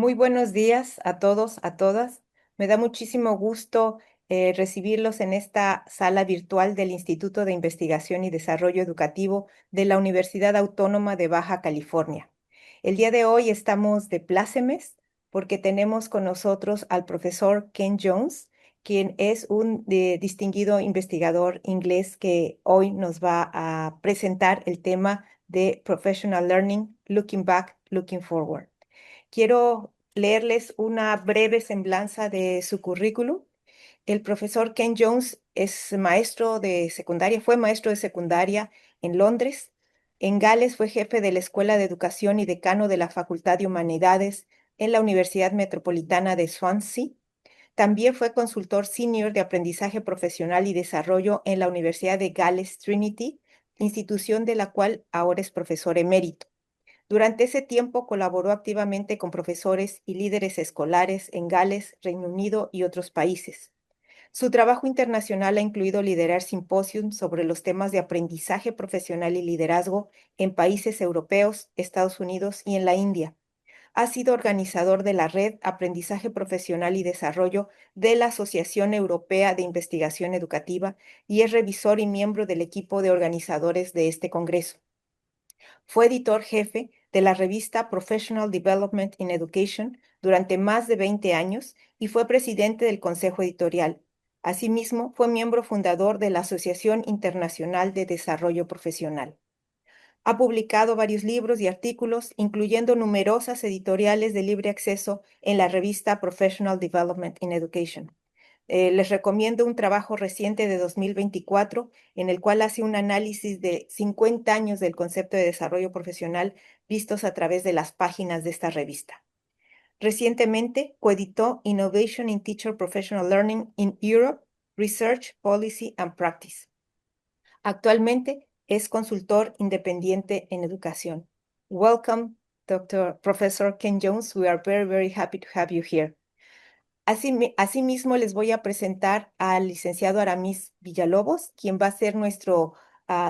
Muy buenos días a todos, a todas. Me da muchísimo gusto recibirlos en esta sala virtual del Instituto de Investigación y Desarrollo Educativo de la Universidad Autónoma de Baja California. El día de hoy estamos de plácemes porque tenemos con nosotros al profesor Ken Jones, quien es un distinguido investigador inglés que hoy nos va a presentar el tema de Professional Learning, Looking Back, Looking Forward. Quiero leerles una breve semblanza de su currículum. El profesor Ken Jones es maestro de secundaria, fue maestro de secundaria en Londres. En Gales fue jefe de la Escuela de Educación y decano de la Facultad de Humanidades en la Universidad Metropolitana de Swansea. También fue consultor senior de aprendizaje profesional y desarrollo en la Universidad de Gales Trinity, institución de la cual ahora es profesor emérito. Durante ese tiempo colaboró activamente con profesores y líderes escolares en Gales, Reino Unido y otros países. Su trabajo internacional ha incluido liderar simposios sobre los temas de aprendizaje profesional y liderazgo en países europeos, Estados Unidos y en la India. Ha sido organizador de la Red Aprendizaje Profesional y Desarrollo de la Asociación Europea de Investigación Educativa y es revisor y miembro del equipo de organizadores de este congreso. Fue editor jefe de la revista Professional Development in Education durante más de 20 años y fue presidente del consejo editorial. Asimismo, fue miembro fundador de la Asociación Internacional de Desarrollo Profesional. Ha publicado varios libros y artículos, incluyendo numerosas editoriales de libre acceso en la revista Professional Development in Education. Les recomiendo un trabajo reciente de 2024 en el cual hace un análisis de 50 años del concepto de desarrollo profesional vistos a través de las páginas de esta revista. Recientemente coeditó Innovation in Teacher Professional Learning in Europe, Research, Policy and Practice. Actualmente es consultor independiente en educación. Welcome, Professor Ken Jones. We are very, very happy to have you here. Asimismo, les voy a presentar al licenciado Aramis Villalobos, quien va a ser nuestro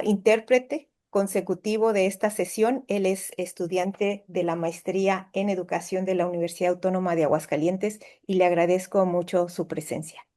intérprete consecutivo de esta sesión. Él es estudiante de la maestría en educación de la Universidad Autónoma de Aguascalientes y le agradezco mucho su presencia.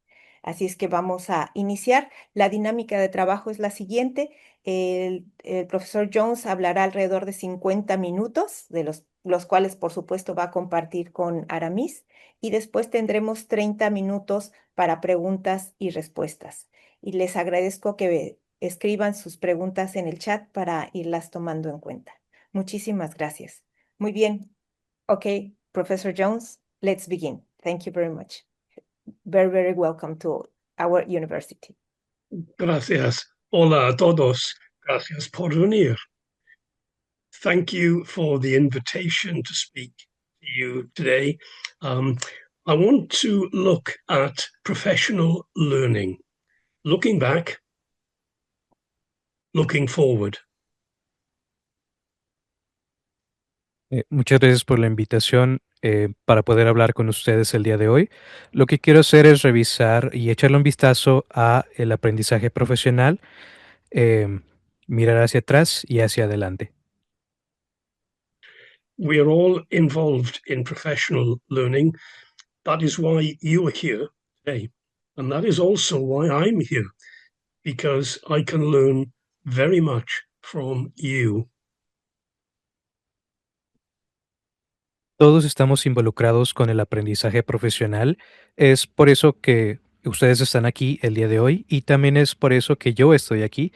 Así es que vamos a iniciar. La dinámica de trabajo es la siguiente. El profesor Jones hablará alrededor de 50 minutos, de los cuales, por supuesto, va a compartir con Aramis y después tendremos 30 minutos para preguntas y respuestas. Y les agradezco que escriban sus preguntas en el chat para irlas tomando en cuenta. Muchísimas gracias. Muy bien. Ok, Professor Jones, let's begin. Thank you very much. Very, very welcome to our university. Gracias. Hola a todos. Gracias por venir. Thank you for the invitation to speak to you today. I want to look at professional learning, looking back, looking forward. Muchas gracias por la invitación para poder hablar con ustedes el día de hoy. Lo que quiero hacer es revisar y echarle un vistazo a el aprendizaje profesional, mirar hacia atrás y hacia adelante. We are all involved in professional learning. That is why you are here today. And that is also why I'm here, because I can learn very much from you. Todos estamos involucrados con el aprendizaje profesional. Es por eso que ustedes están aquí el día de hoy y también es por eso que yo estoy aquí,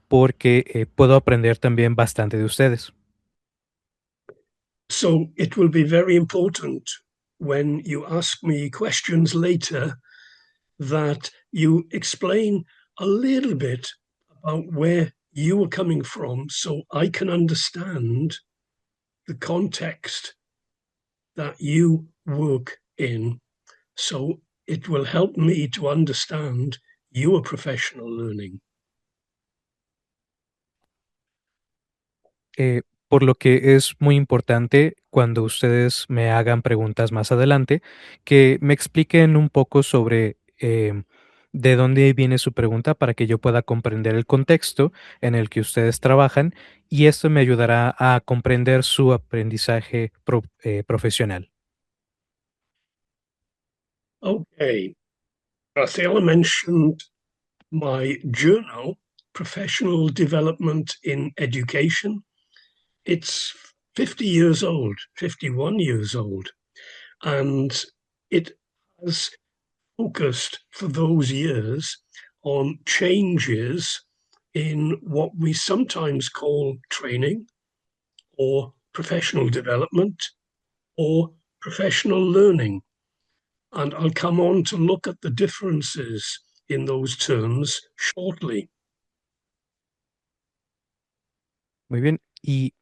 porque puedo aprender también bastante de ustedes. So it will be very important when you ask me questions later that you explain a little bit about where you are coming from so I can understand the context that you work in. So it will help me to understand your professional learning. Por lo que es muy importante cuando ustedes me hagan preguntas más adelante, que me expliquen un poco sobre de dónde viene su pregunta para que yo pueda comprender el contexto en el que ustedes trabajan y esto me ayudará a comprender su aprendizaje profesional. Okay. Graciela mentioned my journal, Professional Development in Education. It's 50 years old, 51 years old, and it has focused for those years on changes in what we sometimes call training or professional development or professional learning. And I'll come on to look at the differences in those terms shortly. Muy bien. Y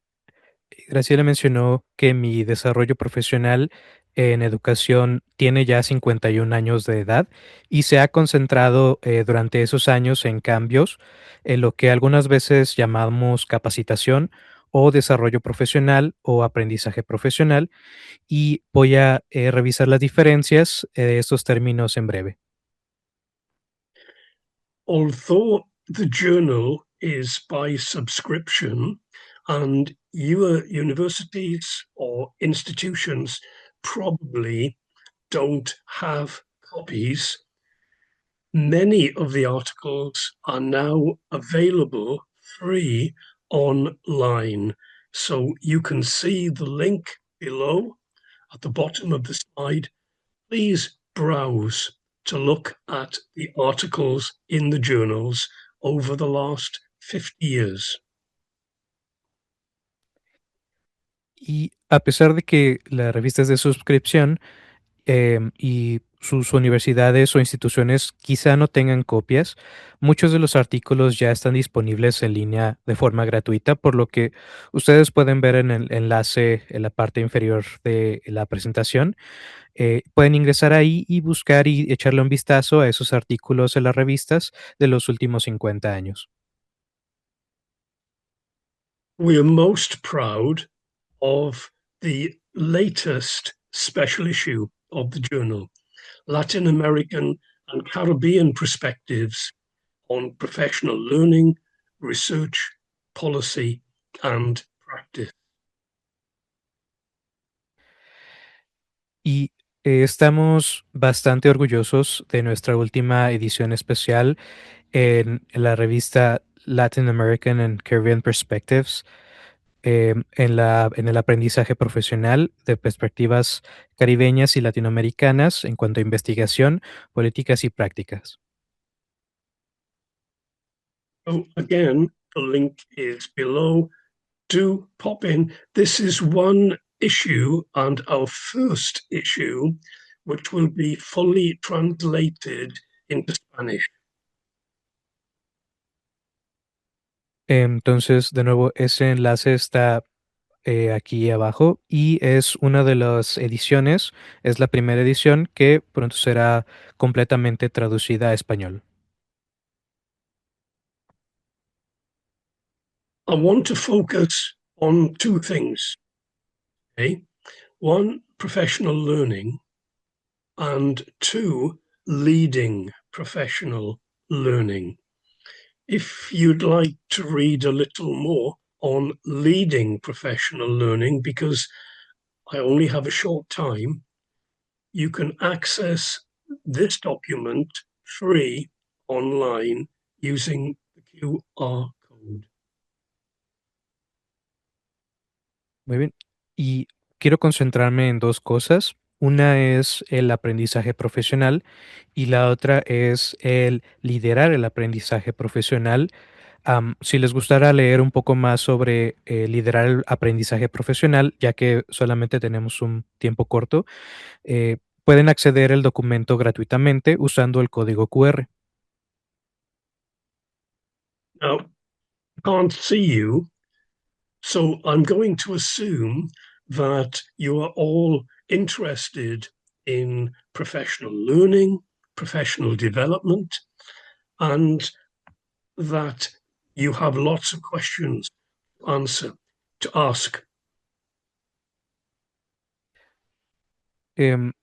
Graciela mencionó que mi desarrollo profesional en educación tiene ya 51 años de edad y se ha concentrado durante esos años en cambios en lo que algunas veces llamamos capacitación o desarrollo profesional o aprendizaje profesional, y voy a revisar las diferencias de estos términos en breve. Although the journal is by subscription and your universities or institutions probably don't have copies, many of the articles are now available free online. So you can see the link below at the bottom of the slide. Please browse to look at the articles in the journals over the last 50 years. Y a pesar de que la revista es de suscripción, y sus universidades o instituciones quizá no tengan copias, muchos de los artículos ya están disponibles en línea de forma gratuita, por lo que ustedes pueden ver en el enlace en la parte inferior de la presentación. Pueden ingresar ahí y buscar y echarle un vistazo a esos artículos en las revistas de los últimos 50 años. We are most proud of the latest special issue of the journal, Latin American and Caribbean Perspectives on Professional Learning, Research, Policy, and Practice. Y estamos bastante orgullosos de nuestra última edición especial en la revista Latin American and Caribbean Perspectives, en el aprendizaje profesional de perspectivas caribeñas y latinoamericanas en cuanto a investigación, políticas y prácticas. So again, the link is below. Do pop in. This is one issue and our first issue, which will be fully translated into Spanish. Entonces, de nuevo, ese enlace está aquí abajo y es una de las ediciones, es la primera edición que pronto será completamente traducida a español. I want to focus on two things. Okay? One, professional learning, and two, leading professional learning. If you'd like to read a little more on leading professional learning, because I only have a short time, you can access this document free online using the QR code. Muy bien. Y quiero concentrarme en dos cosas. Una es el aprendizaje profesional y la otra es el liderar el aprendizaje profesional. Si les gustara leer un poco más sobre liderar el aprendizaje profesional, ya que solamente tenemos un tiempo corto, pueden acceder al documento gratuitamente usando el código QR. Now, I can't see you, so I'm going to assume that you are all interested in professional learning, professional development, and that you have lots of questions to answer, to ask.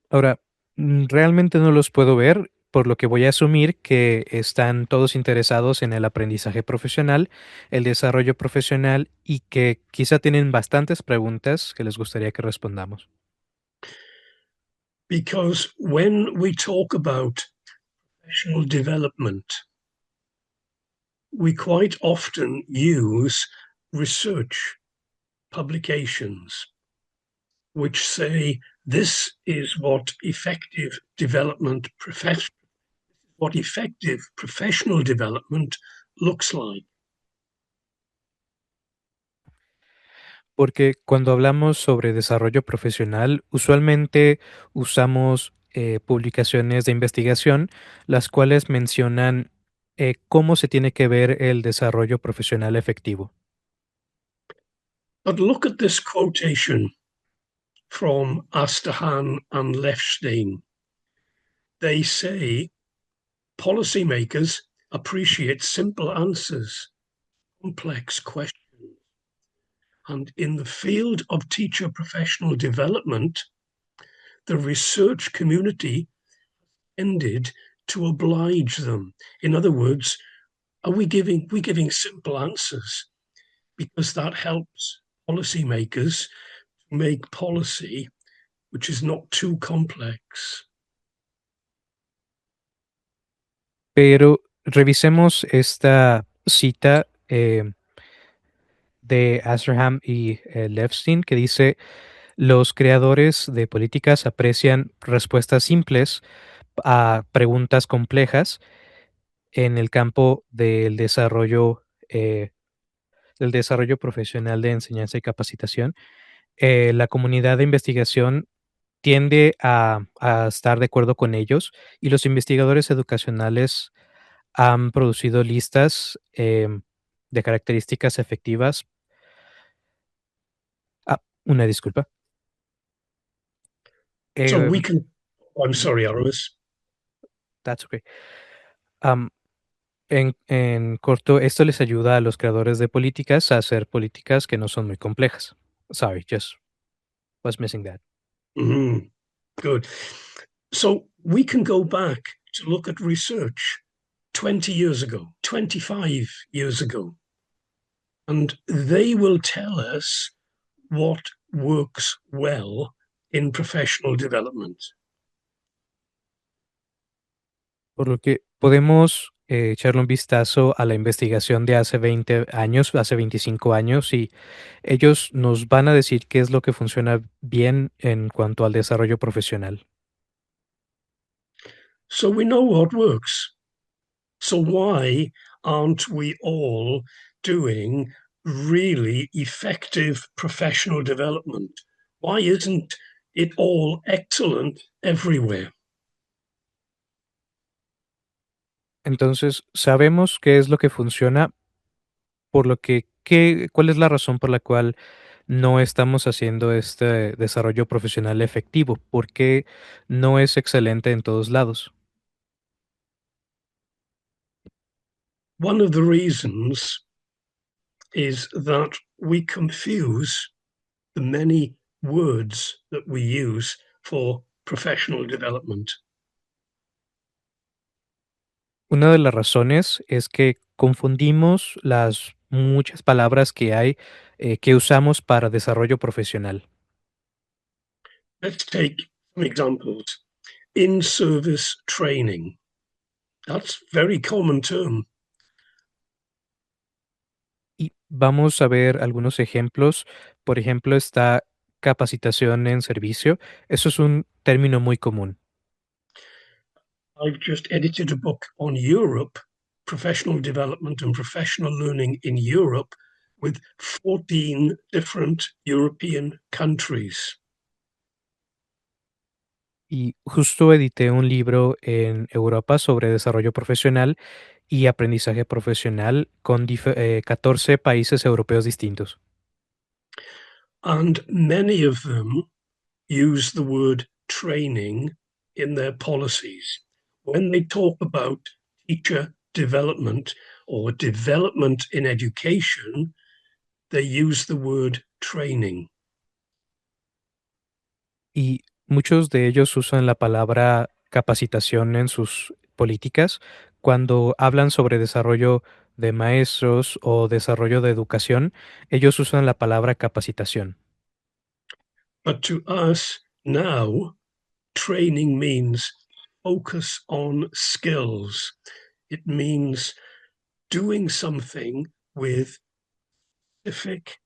Ahora, realmente no los puedo ver, por lo que voy a asumir que están todos interesados en el aprendizaje profesional, el desarrollo profesional y que quizá tienen bastantes preguntas que les gustaría que respondamos. because when we talk about professional development, we quite often use research publications which say this is what effective professional development looks like. Porque cuando hablamos sobre desarrollo profesional, usualmente usamos publicaciones de investigación, las cuales mencionan cómo se tiene que ver el desarrollo profesional efectivo. But look at this quotation from Astrahan and Lefstein. They say policymakers appreciate simple answers, complex questions. And in the field of teacher professional development, the research community tended to oblige them. In other words, we're giving simple answers because that helps policymakers make policy which is not too complex. Pero revisemos esta cita de Astraham y Levstein que dice, los creadores de políticas aprecian respuestas simples a preguntas complejas en el campo del desarrollo profesional de enseñanza y capacitación. La comunidad de investigación tiende a estar de acuerdo con ellos y los investigadores educacionales han producido listas de características efectivas. Una disculpa. So we Em, can, I'm sorry, Aramis. That's okay. En corto, esto les ayuda a los creadores de políticas a hacer políticas que no son muy complejas. Sorry, just was missing that. Good. So we can go back to look at research 20 years ago, 25 years ago, and they will tell us what works well in professional development. Por lo que podemos echarle un vistazo a la investigación de hace 20 años, hace 25 años, y ellos nos van a decir qué es lo que funciona bien en cuanto al desarrollo profesional. So we know what works. So why aren't we all doing really effective professional development? Why isn't it all excellent everywhere? Entonces, sabemos qué es lo que funciona, por lo que, ¿cuál es la razón por la cual no estamos haciendo este desarrollo profesional efectivo? ¿Por qué no es excelente en todos lados? One of the reasons is that we confuse the many words that we use for professional development. Una de las razones es que confundimos las muchas palabras que hay, que usamos para desarrollo profesional. Let's take some examples. In-service training. That's a very common term. Y vamos a ver algunos ejemplos. Por ejemplo, está capacitación en servicio. Eso es un término muy común. I've just edited a book on Europe, professional development and professional learning in Europe, with 14 different European countries. Y justo edité un libro en Europa sobre desarrollo profesional y aprendizaje profesional con 14 países europeos distintos. And many of them use the word training in their policies. When they talk about teacher development or development in education, they use the word training. Y muchos de ellos usan la palabra capacitación en sus políticas cuando hablan sobre desarrollo de maestros o desarrollo de educación, ellos usan la palabra capacitación. But to us now, training means focus on skills. It means doing something with specific,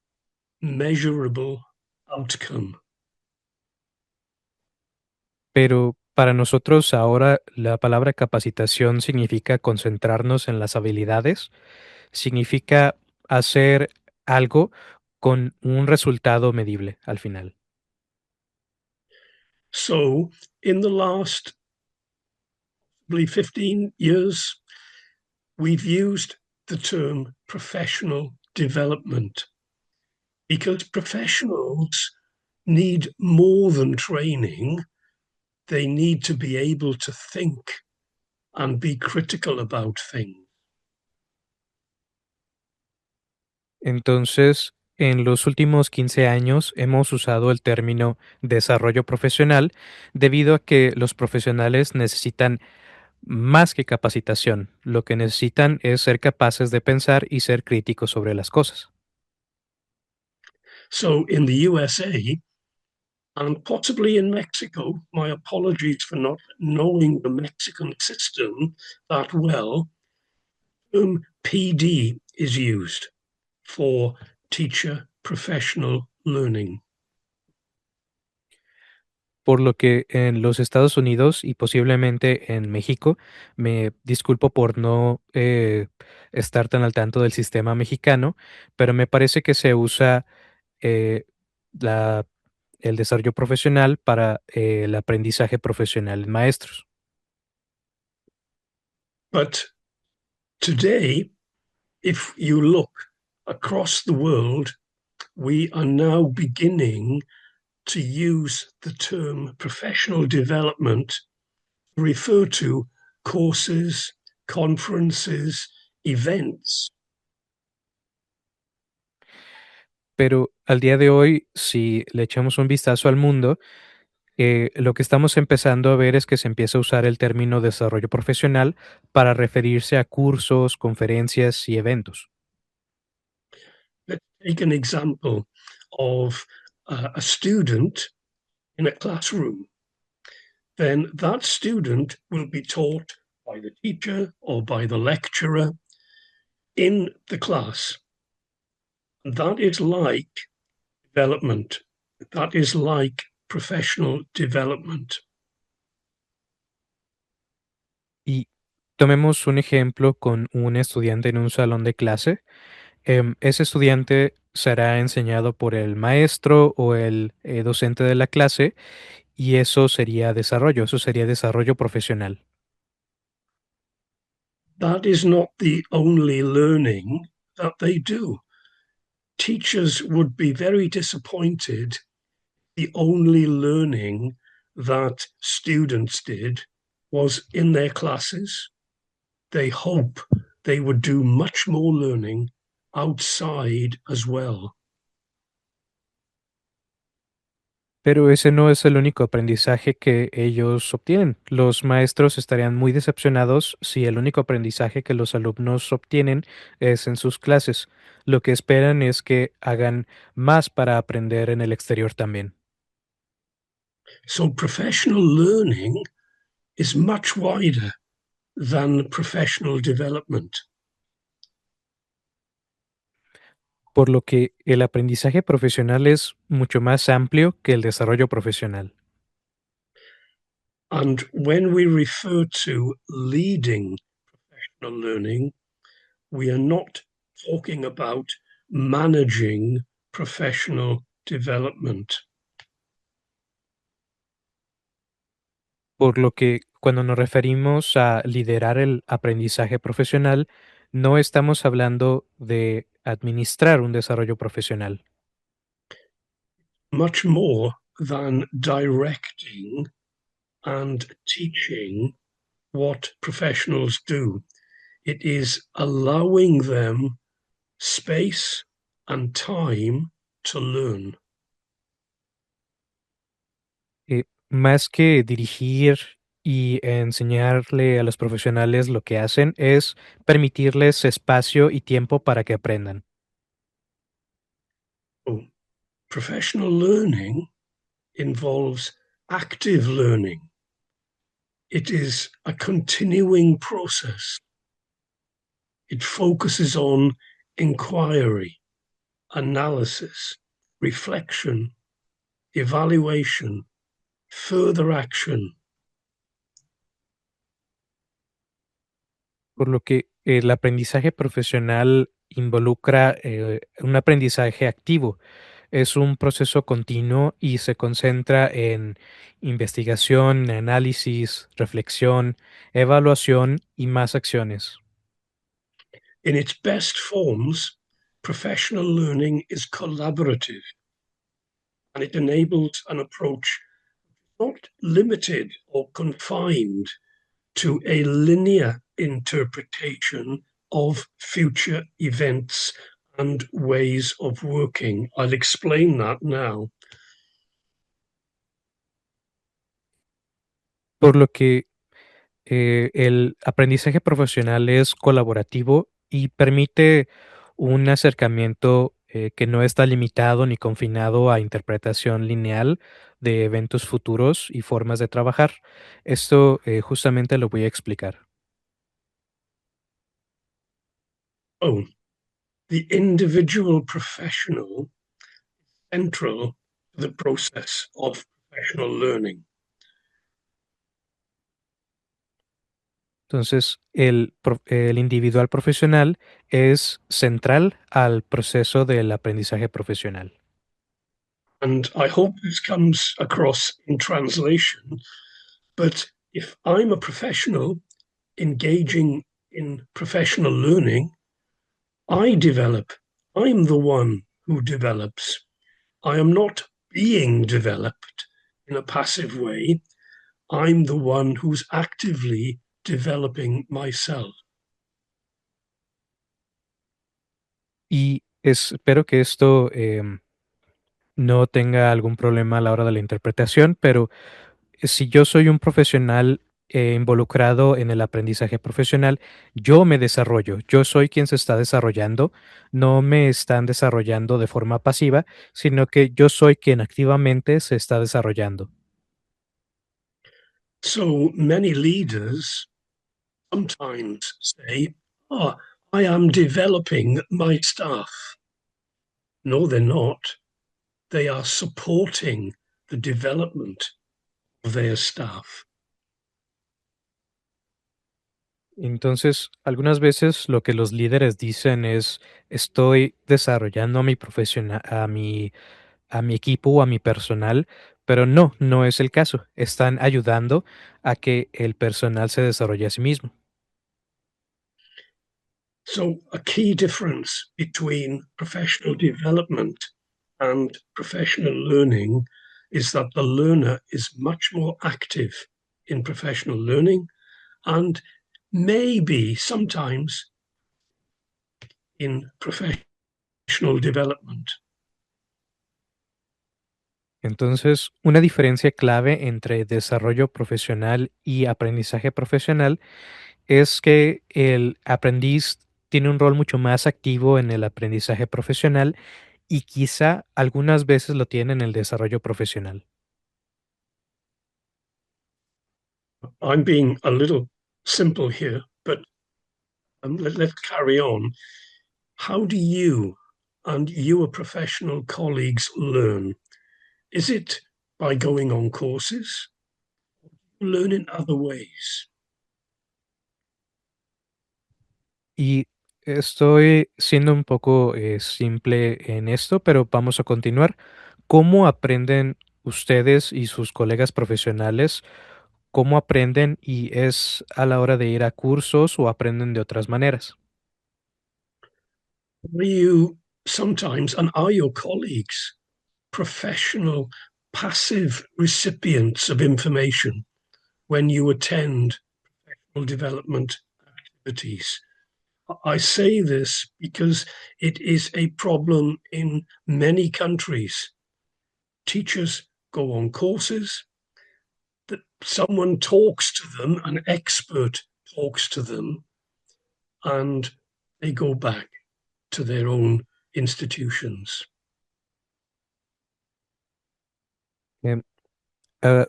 measurable outcome. Pero para nosotros ahora la palabra capacitación significa concentrarnos en las habilidades, significa hacer algo con un resultado medible al final. So, in the last, I believe, 15 years, we've used the term professional development because professionals need more than training. They need to be able to think and be critical about things. Entonces, en los últimos 15 años hemos usado el término desarrollo profesional debido a que los profesionales necesitan más que capacitación. Lo que necesitan es ser capaces de pensar y ser críticos sobre las cosas. So in the USA, and possibly in Mexico, my apologies for not knowing the Mexican system that well, PD is used for teacher professional learning. Por lo que en los Estados Unidos y posiblemente en México, me disculpo por no estar tan al tanto del sistema mexicano, pero me parece que se usa eh, la- el desarrollo profesional para el aprendizaje profesional en maestros. But today, if you look across the world, we are now beginning to use the term professional development to refer to courses, conferences, events. Pero al día de hoy, si le echamos un vistazo al mundo, lo que estamos empezando a ver es que se empieza a usar el término desarrollo profesional para referirse a cursos, conferencias y eventos. Let's take an example of a student in a classroom. Then that student will be taught by the teacher or by the lecturer in the class. That is like development. That is like professional development. Y tomemos un ejemplo con un estudiante en un salón de clase. Ese estudiante será enseñado por el maestro o el docente de la clase y eso sería desarrollo profesional. That is not the only learning that they do. Teachers would be very disappointed. The only learning that students did was in their classes. They hope they would do much more learning outside as well. Pero ese no es el único aprendizaje que ellos obtienen. Los maestros estarían muy decepcionados si el único aprendizaje que los alumnos obtienen es en sus clases. Lo que esperan es que hagan más para aprender en el exterior también. So professional learning is much wider than professional development. Por lo que el aprendizaje profesional es mucho más amplio que el desarrollo profesional. And when we refer to leading professional learning, we are not talking about managing professional development. Por lo que cuando nos referimos a liderar el aprendizaje profesional, no estamos hablando de administrar un desarrollo profesional. Much more than directing and teaching what professionals do. It is allowing them space and time to learn. Más que dirigir y enseñarle a los profesionales lo que hacen, es permitirles espacio y tiempo para que aprendan. So professional learning involves active learning. It is a continuing process. It focuses on inquiry, analysis, reflection, evaluation, further action. Por lo que el aprendizaje profesional involucra un aprendizaje activo. Es un proceso continuo y se concentra en investigación, análisis, reflexión, evaluación y más acciones. In its best forms, professional learning is collaborative, and it enables an approach not limited or confined to a linear interpretation of future events and ways of working. I'll explain that now. Por lo que el aprendizaje profesional es colaborativo y permite un acercamiento que no está limitado ni confinado a interpretación lineal de eventos futuros y formas de trabajar. Esto justamente lo voy a explicar. Oh, the individual professional is central to the process of professional learning. Entonces, el individual profesional es central al proceso del aprendizaje profesional. And I hope this comes across in translation. But if I'm a professional engaging in professional learning, I develop. I'm the one who develops. I am not being developed in a passive way. I'm the one who's actively developing myself. Y espero que esto no tenga algún problema a la hora de la interpretación, pero si yo soy un profesional involucrado en el aprendizaje profesional, yo me desarrollo, yo soy quien se está desarrollando, no me están desarrollando de forma pasiva, sino que yo soy quien activamente se está desarrollando. So many leaders sometimes say, "Oh, I am developing my staff." No, they're not. They are supporting the development of their staff. Entonces, algunas veces lo que los líderes dicen es, estoy desarrollando a mi profesional, a mi equipo o a mi personal, pero no, no es el caso. Están ayudando a que el personal se desarrolle a sí mismo. So, a key difference between professional development and professional learning is that the learner is much more active in professional learning and maybe sometimes in professional development. Entonces, una diferencia clave entre desarrollo profesional y aprendizaje profesional es que el aprendiz tiene un rol mucho más activo en el aprendizaje profesional y quizá algunas veces lo tiene en el desarrollo profesional. I'm being a little simple here, but let's carry on. How do you and your professional colleagues learn? Is it by going on courses? Learn in other ways? Y estoy siendo un poco simple en esto, pero vamos a continuar. ¿Cómo aprenden ustedes y sus colegas profesionales? ¿Cómo aprenden y es a la hora de ir a cursos o aprenden de otras maneras? Are you sometimes, and are your colleagues, professional, passive recipients of information when you attend professional development activities? I say this because it is a problem in many countries. Teachers go on courses, that someone talks to them, an expert talks to them, and they go back to their own institutions. Em,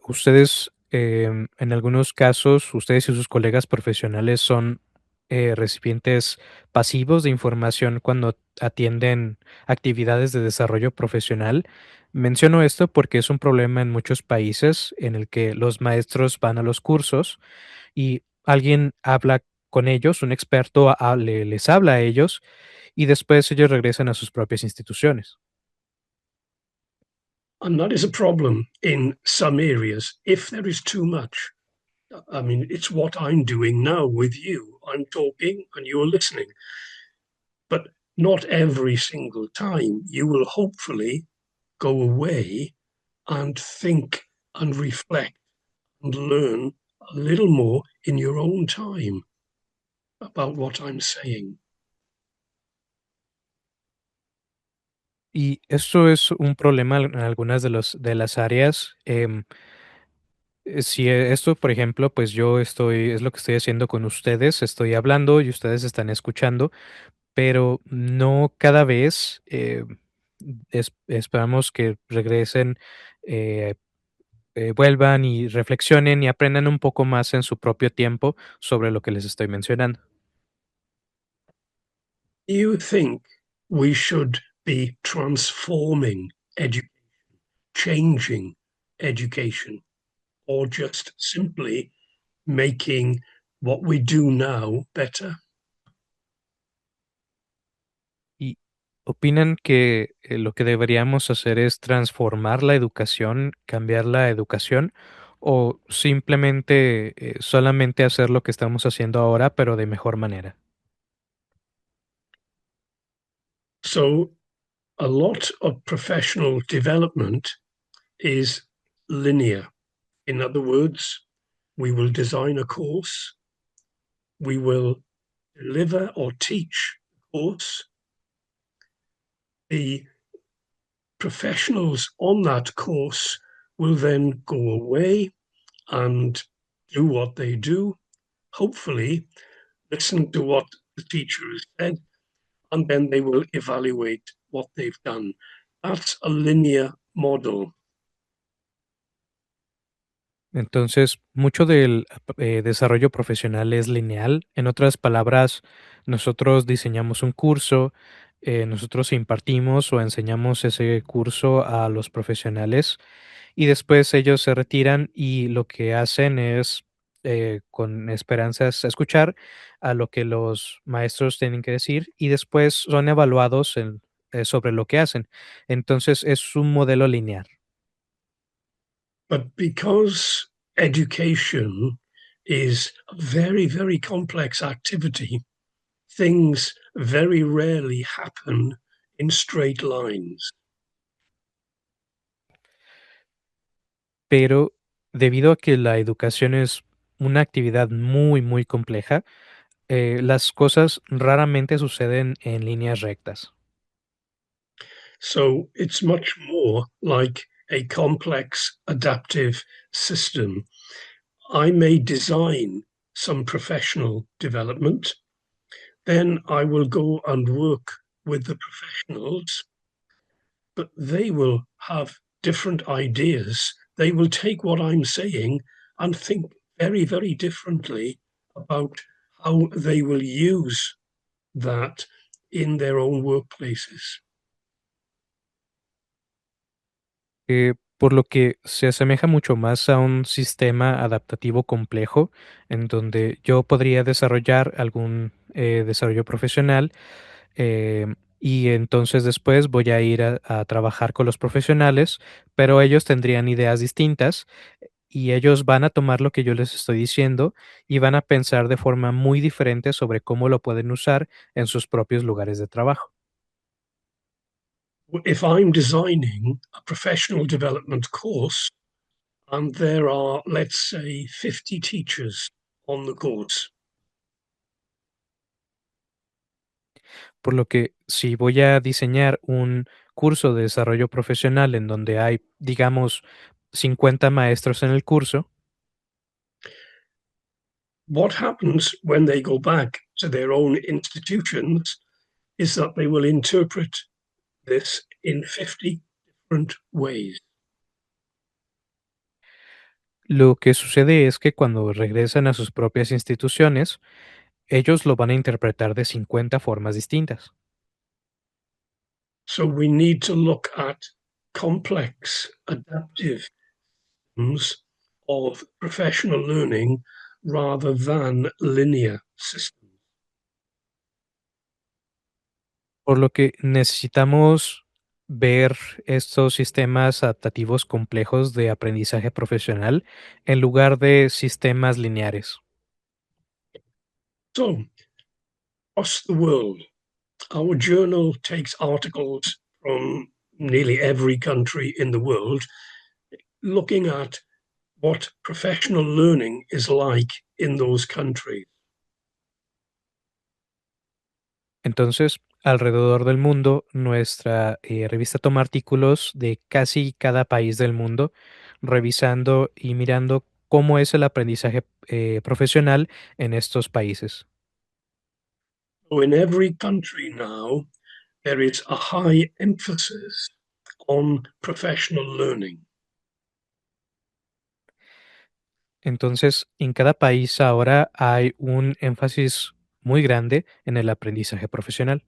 Ustedes, en algunos casos, ustedes y sus colegas profesionales son recipientes pasivos de información cuando atienden actividades de desarrollo profesional. Menciono esto porque es un problema en muchos países en el que los maestros van a los cursos y alguien habla con ellos, un experto les habla a ellos y después ellos regresan a sus propias instituciones. And that is a problem in some areas if there is too much. I mean, it's what I'm doing now with you. I'm talking and you're listening. But not every single time you will hopefully go away and think and reflect and learn a little more in your own time about what I'm saying. Y esto es un problema en algunas de las áreas. Si esto, por ejemplo, pues es lo que estoy haciendo con ustedes, estoy hablando y ustedes están escuchando, pero no cada vez esperamos que regresen, eh, vuelvan y reflexionen y aprendan un poco más en su propio tiempo sobre lo que les estoy mencionando. Do you think we should be transforming education, changing education, or just simply making what we do now better? ¿Y opinan que lo que deberíamos hacer es transformar la educación, cambiar la educación, o simplemente solamente hacer lo que estamos haciendo ahora, pero de mejor manera? So, a lot of professional development is linear. In other words, we will design a course, we will deliver or teach a course. The professionals on that course will then go away and do what they do, hopefully listen to what the teacher has said, and then they will evaluate what they've done. That's a linear model. Entonces, mucho del desarrollo profesional es lineal. En otras palabras, nosotros diseñamos un curso, nosotros impartimos o enseñamos ese curso a los profesionales y después ellos se retiran y lo que hacen es, con esperanzas, escuchar a lo que los maestros tienen que decir y después son evaluados sobre lo que hacen. Entonces, es un modelo lineal. But because education is a very, very complex activity, things very rarely happen in straight lines. Pero debido a que la educación es una actividad muy, muy compleja, las cosas raramente suceden en líneas rectas. So it's much more like a complex adaptive system. I may design some professional development, then I will go and work with the professionals, but they will have different ideas. They will take what I'm saying and think very, very differently about how they will use that in their own workplaces. Por lo que se asemeja mucho más a un sistema adaptativo complejo, en donde yo podría desarrollar algún desarrollo profesional y entonces después voy a ir a trabajar con los profesionales, pero ellos tendrían ideas distintas y ellos van a tomar lo que yo les estoy diciendo y van a pensar de forma muy diferente sobre cómo lo pueden usar en sus propios lugares de trabajo. If I'm designing a professional development course and there are, let's say, 50 teachers on the course, Por lo que si voy a diseñar un curso de desarrollo profesional en donde hay, digamos, 50 maestros en el curso, what happens when they go back to their own institutions is that they will interpret this in 50 different ways. Lo que sucede es que cuando regresan a sus propias instituciones, ellos lo van a interpretar de 50 formas distintas. So we need to look at complex, adaptive systems of professional learning rather than linear systems. Por lo que necesitamos ver estos sistemas adaptativos complejos de aprendizaje profesional en lugar de sistemas lineares. So, across the world, our journal takes articles from nearly every country in the world, looking at what professional learning is like in those countries. Entonces, alrededor del mundo, nuestra revista toma artículos de casi cada país del mundo, revisando y mirando cómo es el aprendizaje profesional en estos países. So, in every country now, there is a high emphasis on professional learning. Entonces, en cada país ahora hay un énfasis muy grande en el aprendizaje profesional.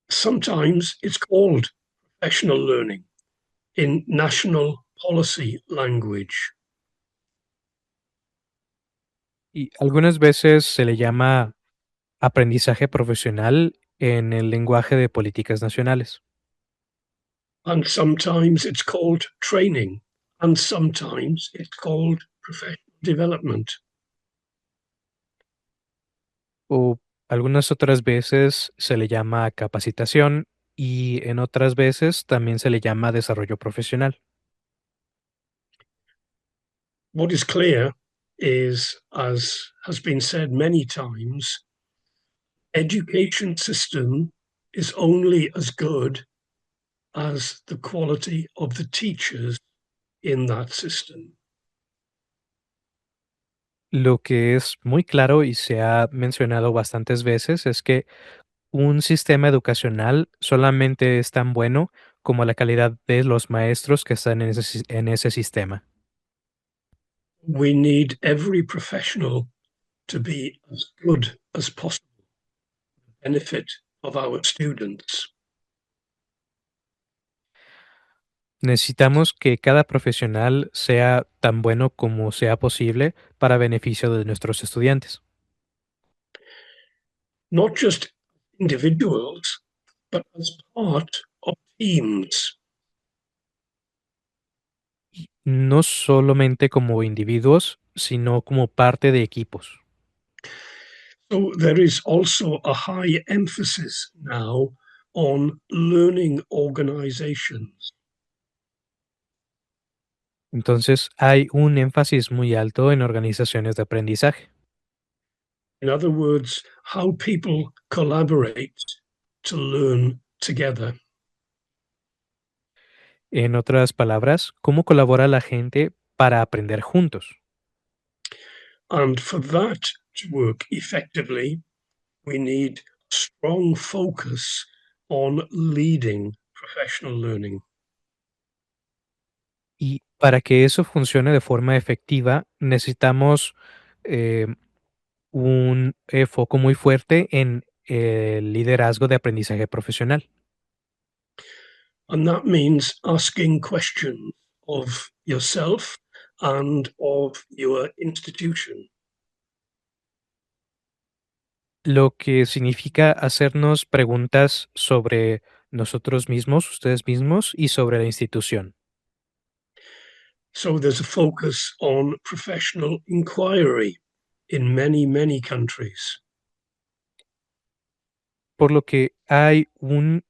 Sometimes it's called professional learning in national policy language. Y algunas veces se le llama aprendizaje profesional en el lenguaje de políticas nacionales. And sometimes it's called training, and sometimes it's called professional development. O algunas otras veces se le llama capacitación y en otras veces también se le llama desarrollo profesional. What is clear is, as has been said many times, education system is only as good as the quality of the teachers in that system. Lo que es muy claro y se ha mencionado bastantes veces es que un sistema educacional solamente es tan bueno como la calidad de los maestros que están en ese sistema. We need every professional to be as good as possible, benefit of our students. Necesitamos que cada profesional sea tan bueno como sea posible para beneficio de nuestros estudiantes. Not just individuals, but as part of teams. No solamente como individuos, sino como parte de equipos. So there is also a high emphasis now on learning organizations. Entonces, hay un énfasis muy alto en organizaciones de aprendizaje. In other words, how people collaborate to learn together. En otras palabras, cómo colabora la gente para aprender juntos. And for that to work effectively, we need strong focus on leading professional learning. Y para que eso funcione de forma efectiva, necesitamos eh, un foco muy fuerte en el liderazgo de aprendizaje profesional. And that means asking questions of yourself and of your institution. Lo que significa hacernos preguntas sobre nosotros mismos, ustedes mismos y sobre la institución. So there's a focus on professional inquiry in many, many countries. Por lo que hay un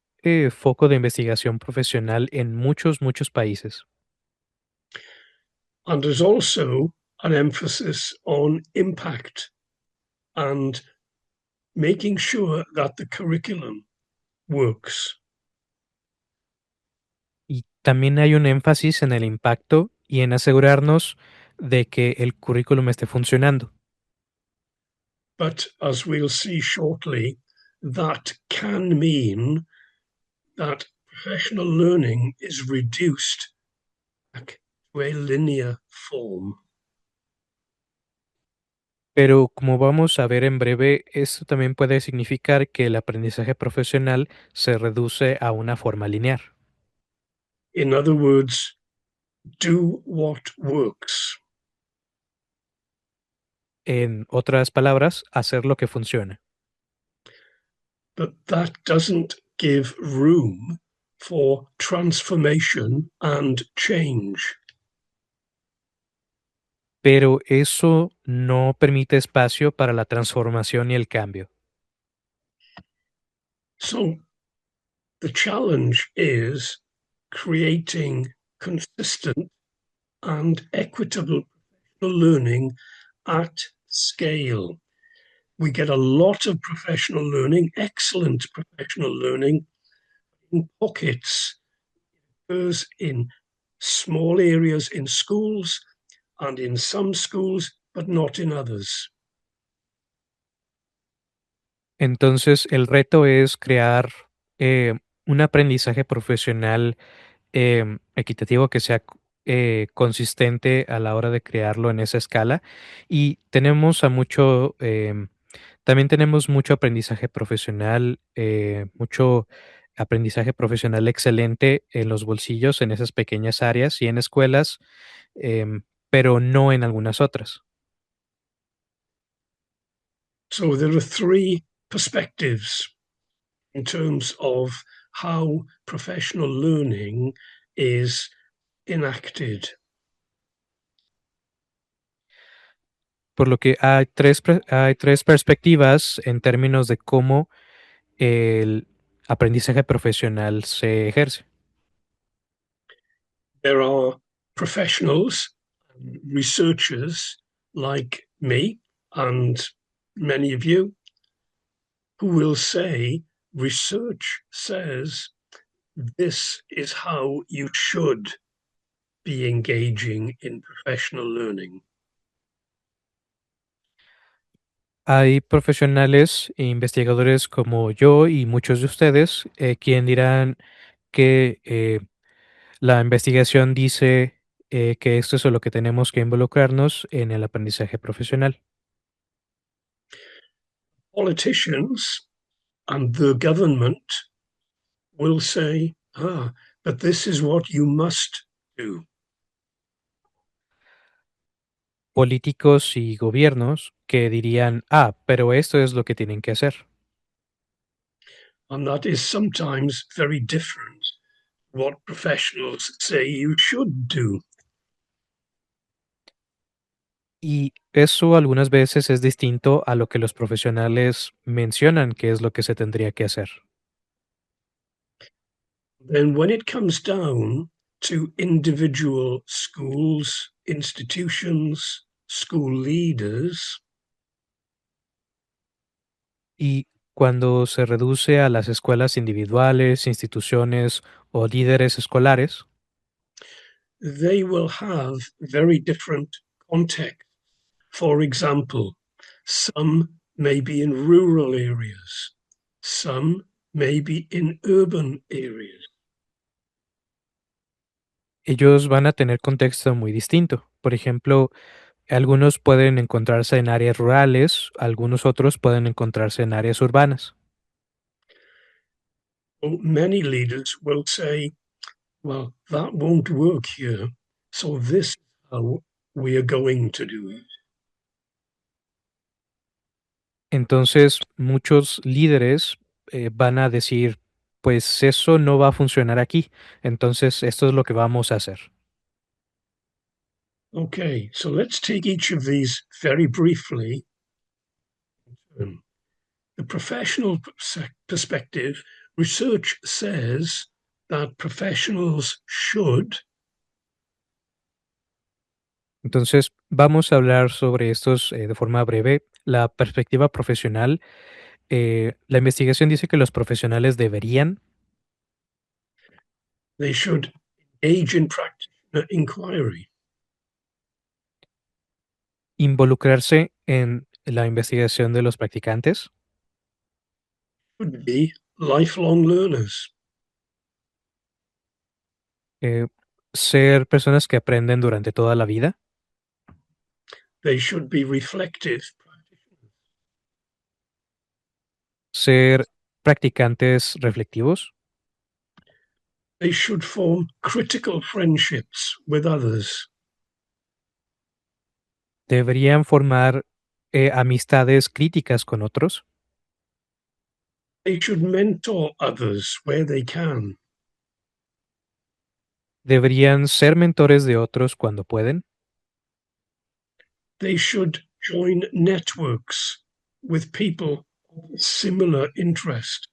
foco de investigación profesional en muchos países. And there's also an emphasis on impact and making sure that the curriculum works. Y también hay un énfasis en el impacto y en asegurarnos de que el currículum esté funcionando. But as we'll see shortly, that can mean that professional learning is reduced back to a linear form. Pero como vamos a ver en breve, esto también puede significar que el aprendizaje profesional se reduce a una forma lineal. In other words, do what works. En otras palabras, hacer lo que funciona. But that doesn't give room for transformation and change. Pero eso no permite espacio para la transformación y el cambio. So the challenge is creating consistent and equitable professional learning at scale. We get a lot of professional learning, excellent professional learning in pockets, occurs in small areas in schools and in some schools, but not in others. Entonces, el reto es crear un aprendizaje profesional equitativo que sea consistente a la hora de crearlo en esa escala. Y tenemos también tenemos mucho aprendizaje profesional, mucho aprendizaje profesional excelente en los bolsillos, en esas pequeñas áreas y en escuelas, pero no en algunas otras. So there are three perspectives in terms of how professional learning is enacted. Por lo que hay tres perspectivas en términos de cómo el aprendizaje profesional se ejerce. There are professionals, researchers like me and many of you who will say research says this is how you should be engaging in professional learning. Hay profesionales e investigadores como yo y muchos de ustedes quien dirán que la investigación dice que esto es a lo que tenemos que involucrarnos en el aprendizaje profesional. Politicians and the government will say, but this is what you must do. Políticos y gobiernos que dirían, pero esto es lo que tienen que hacer. And that is sometimes very different what professionals say you should do. Y eso algunas veces es distinto a lo que los profesionales mencionan que es lo que se tendría que hacer. Then when it comes down to individual schools, institutions, school leaders, Y cuando se reduce a las escuelas individuales, instituciones o líderes escolares, they will have very different context. For example, some may be in rural areas, some may be in urban areas. ellos van a tener contexto muy distinto. Por ejemplo, algunos pueden encontrarse en áreas rurales, algunos otros pueden encontrarse en áreas urbanas. Well, many leaders will say, well, that won't work here, so this is how we are going to do it. Entonces, muchos líderes van a decir, pues eso no va a funcionar aquí, entonces esto es lo que vamos a hacer. Okay, so let's take each of these very briefly. The professional perspective, research says that professionals should. Entonces, vamos a hablar sobre estos de forma breve. La perspectiva profesional, la investigación dice que los profesionales deberían They should engage in practitioner inquiry. involucrarse en la investigación de los practicantes, Should be lifelong learners. eh, ser personas que aprenden durante toda la vida, They should be reflective practitioners. ser practicantes reflectivos, They should form critical friendships with others. deberían formar amistades críticas con otros, They should mentor others where they can. deberían ser mentores de otros cuando pueden, They should join networks with people of similar interest.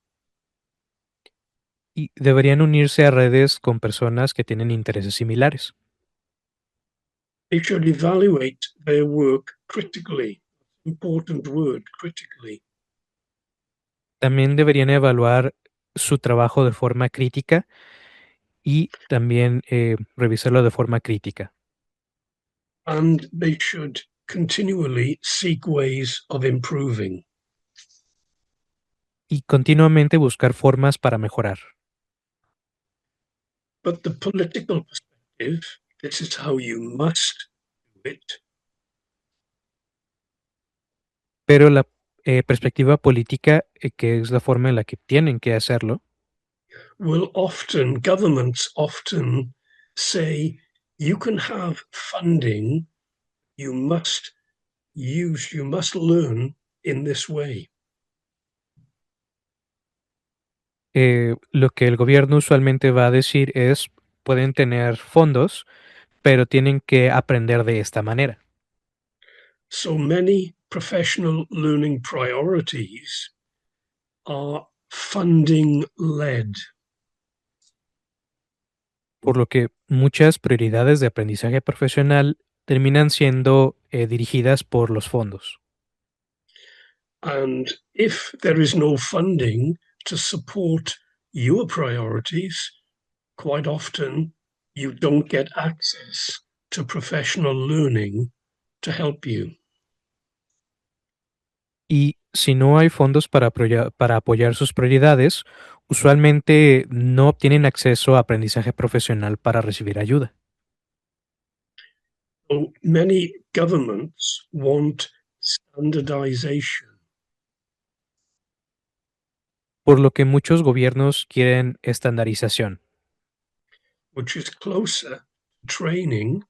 y deberían unirse a redes con personas que tienen intereses similares. They should evaluate their work critically. Important word, critically. También deberían evaluar su trabajo de forma crítica y también revisarlo de forma crítica. And they should continually seek ways of improving. Y continuamente buscar formas para mejorar. But the political perspective, this is how you must do it, Pero la perspectiva política, que es la forma en la que tienen que hacerlo, governments often say, you can have funding, you must you must learn in this way. lo que el gobierno usualmente va a decir es, pueden tener fondos, pero tienen que aprender de esta manera. So many professional learning priorities are funding led. Por lo que muchas prioridades de aprendizaje profesional terminan siendo dirigidas por los fondos. And if there is no funding to support your priorities, quite often you don't get access to professional learning to help you. Y si no hay fondos para apoyar sus prioridades, usualmente no obtienen acceso a aprendizaje profesional para recibir ayuda. So many governments want standardization. Por lo que muchos gobiernos quieren estandarización, Which is closer to training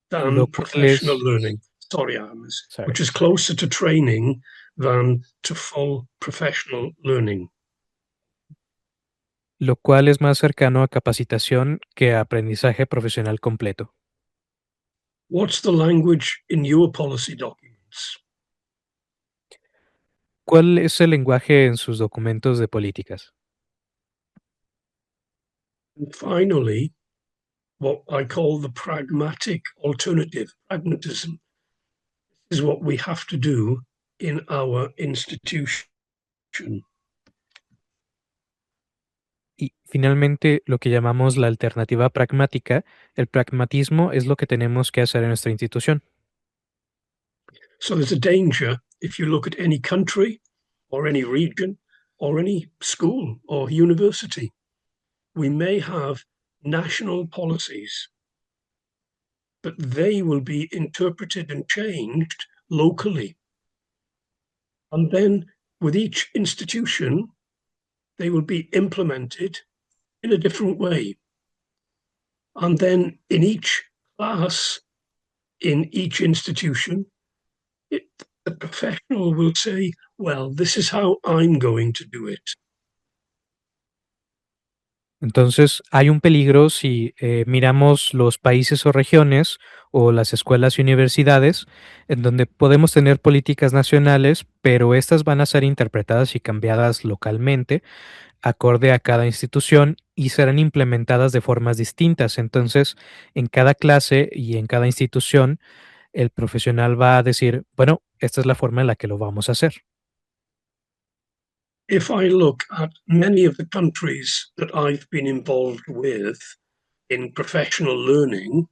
than lo cual professional es, learning. Sorry, Amos. sorry, Which is closer to training than to full professional learning. lo cual es más cercano a capacitación que a aprendizaje profesional completo. What's the language in your policy documents? ¿Cuál es el lenguaje en sus documentos de políticas? And finally, what I call the pragmatic alternative, pragmatism, is what we have to do in our institution. Y finalmente, lo que llamamos la alternativa pragmática, el pragmatismo es lo que tenemos que hacer en nuestra institución. So there's a danger if you look at any country or any region or any school or university, we may have national policies, but they will be interpreted and changed locally. And then with each institution, they will be implemented in a different way. And then in each class, in each institution, the professional will say, well, this is how I'm going to do it. Entonces, hay un peligro si miramos los países o regiones o las escuelas y universidades, en donde podemos tener políticas nacionales, pero estas van a ser interpretadas y cambiadas localmente, acorde a cada institución, y serán implementadas de formas distintas. Entonces, en cada clase y en cada institución, el profesional va a decir, bueno, esta es la forma en la que lo vamos a hacer. If I look at many of the countries that I've been involved with in professional learning,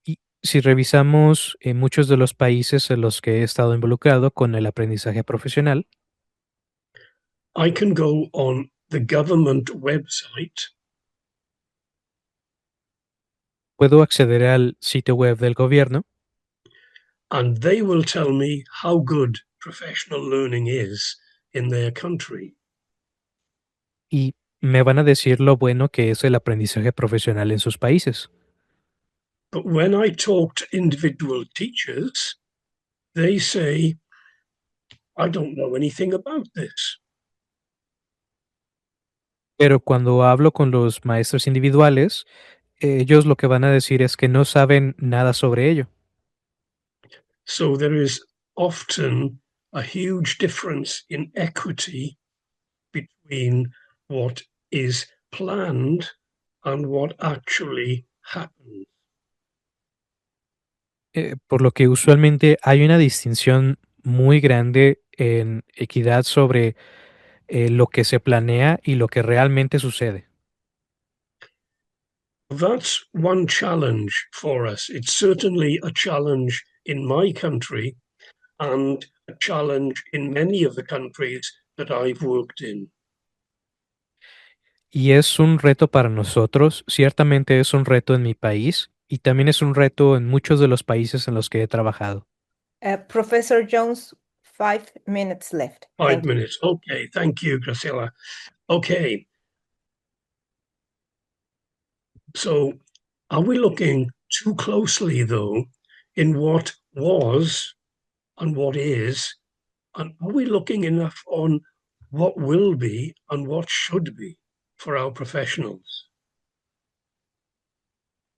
Y si revisamos muchos de los países en los que he estado involucrado con el aprendizaje profesional, I can go on the government website, Puedo acceder al sitio web del gobierno and they will tell me how good professional learning is in their country. y me van a decir lo bueno que es el aprendizaje profesional en sus países. But when I talk to individual teachers, they say, I don't know anything about this. Pero cuando hablo con los maestros individuales, ellos lo que van a decir es que no saben nada sobre ello. So there is often a huge difference in equity between what is planned and what actually happens. Por lo que usualmente hay una distinción muy grande en equidad sobre lo que se planea y lo que realmente sucede. That's one challenge for us. It's certainly a challenge in my country and a challenge in many of the countries that I've worked in. Y es un reto para nosotros, ciertamente es un reto en mi país y también es un reto en muchos de los países en los que he trabajado. Professor Jones, 5 minutes left. Five Thank you. minutes. Okay, thank you, Graciela. Okay, so are we looking too closely, though, in what was and what is? And are we looking enough on what will be and what should be for our professionals?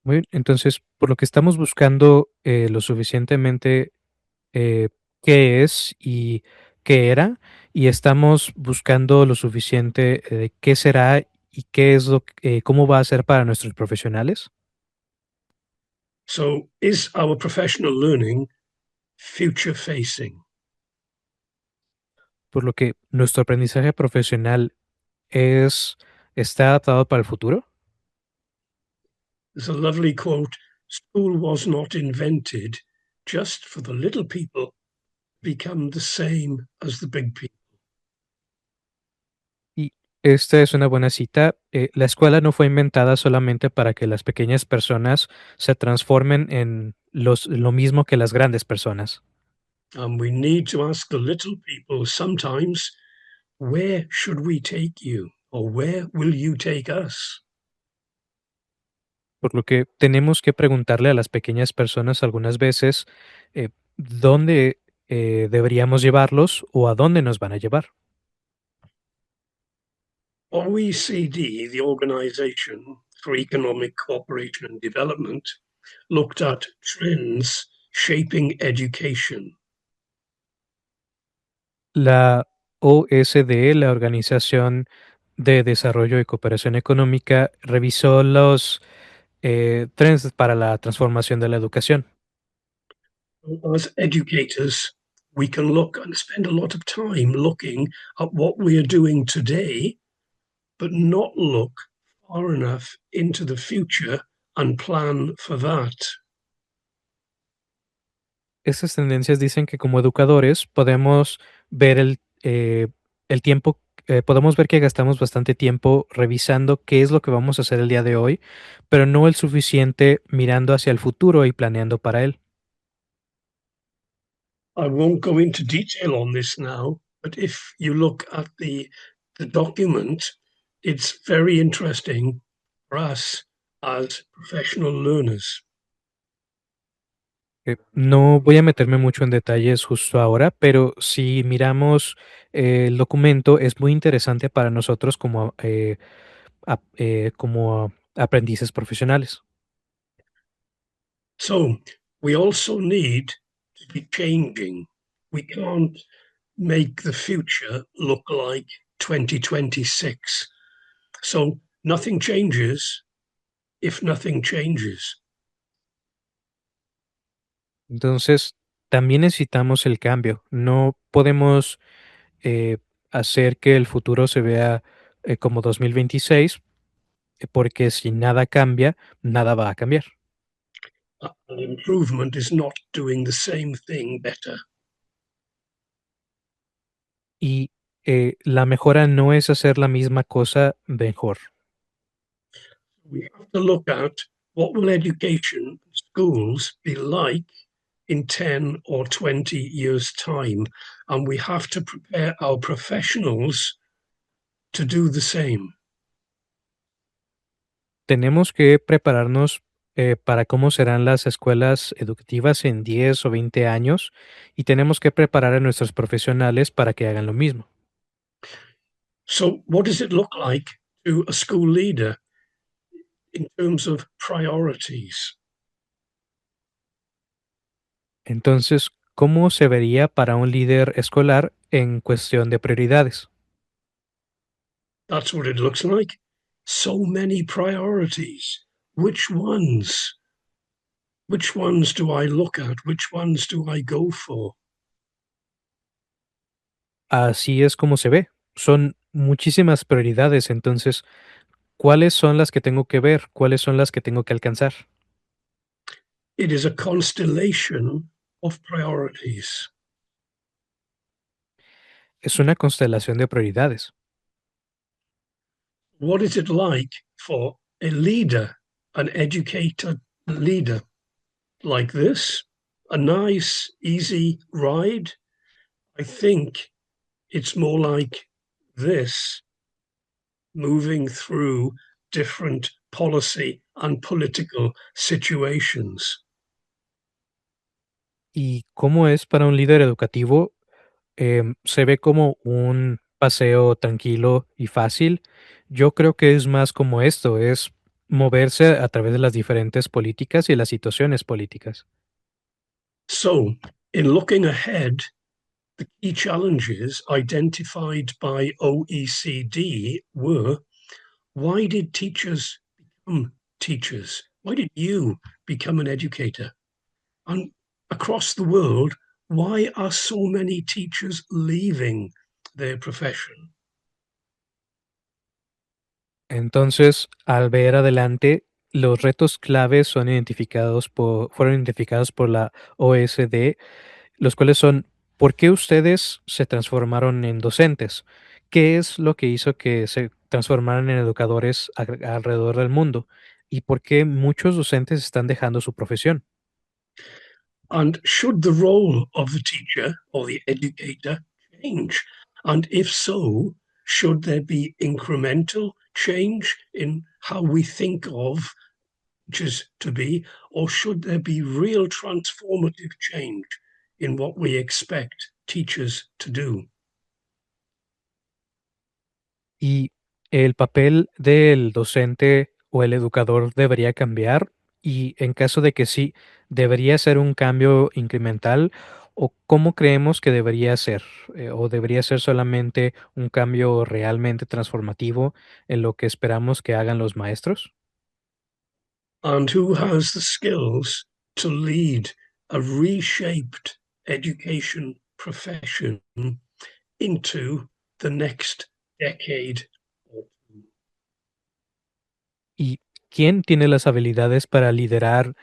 Muy bien, entonces, por lo que estamos buscando lo suficientemente qué es y qué era, y estamos buscando lo suficiente de qué será y qué es cómo va a ser para nuestros profesionales. So, is our professional learning future facing? Por lo que nuestro aprendizaje profesional está adaptado para el futuro. There's a lovely quote: school was not invented just for the little people to become the same as the big people. Y esta es una buena cita. La escuela no fue inventada solamente para que las pequeñas personas se transformen en lo mismo que las grandes personas. And we need to ask the little people sometimes, where should we take you? Or where will you take us? Por lo que tenemos que preguntarle a las pequeñas personas algunas veces dónde deberíamos llevarlos o a dónde nos van a llevar. OECD, the Organization for Economic Cooperation and Development, looked at trends shaping education. La OSDE, la Organización de Desarrollo y Cooperación Económica, revisó los trends para la transformación de la educación. As educators, we can look and spend a lot of time looking at what we are doing today, but not look far enough into the future and plan for that. Estas tendencias dicen que como educadores podemos ver el tiempo, podemos ver que gastamos bastante tiempo revisando qué es lo que vamos a hacer el día de hoy, pero no el suficiente mirando hacia el futuro y planeando para él. I won't go into detail on this now, but if you look at the document, it's very interesting for us as professional learners. No voy a meterme mucho en detalles justo ahora, pero si miramos el documento es muy interesante para nosotros como aprendices profesionales. So we also need to be changing. We can't make the future look like 2026. So nothing changes if nothing changes. Entonces, también necesitamos el cambio. No podemos eh, hacer que el futuro se vea como 2026, porque si nada cambia, nada va a cambiar. An improvement is not doing the same thing better. Y la mejora no es hacer la misma cosa mejor. We have to look at what will education schools be like in 10 or 20 years' time, and we have to prepare our professionals to do the same. Tenemos que prepararnos para cómo serán las escuelas educativas en 10 o 20 años y tenemos que preparar a nuestros profesionales para que hagan lo mismo. So, what does it look like to a school leader in terms of priorities? Entonces, ¿cómo se vería para un líder escolar en cuestión de prioridades? That's what it looks like. So many priorities. Which ones? Which ones do I look at? Which ones do I go for? Así es como se ve. Son muchísimas prioridades, entonces, ¿cuáles son las que tengo que ver? ¿Cuáles son las que tengo que alcanzar? It is a constellation of priorities. Es una constelación de prioridades. What is it like for a leader, an educated leader like this? A nice, easy ride? I think it's more like this, moving through different policy and political situations. ¿Y cómo es para un líder educativo? Se ve como un paseo tranquilo y fácil. Yo creo que es más como esto, es moverse a través de las diferentes políticas y las situaciones políticas. So, in looking ahead, the key challenges identified by OECD were: why did teachers become teachers? Why did you become an educator? And across the world, why are so many teachers leaving their profession? Entonces, al ver adelante, los retos claves fueron identificados por la OSD, los cuales son: ¿por qué ustedes se transformaron en docentes? ¿Qué es lo que hizo que se transformaran en educadores alrededor del mundo? ¿Y por qué muchos docentes están dejando su profesión? And should the role of the teacher or the educator change? And if so, should there be incremental change in how we think of teachers to be, or should there be real transformative change in what we expect teachers to do? Y el papel del docente o el educador debería cambiar, y en caso de que sí, ¿debería ser un cambio incremental o cómo creemos que debería ser? ¿O debería ser solamente un cambio realmente transformativo en lo que esperamos que hagan los maestros? And who has the skills to lead a reshaped education profession into the next decade or two? ¿Y quién tiene las habilidades para liderar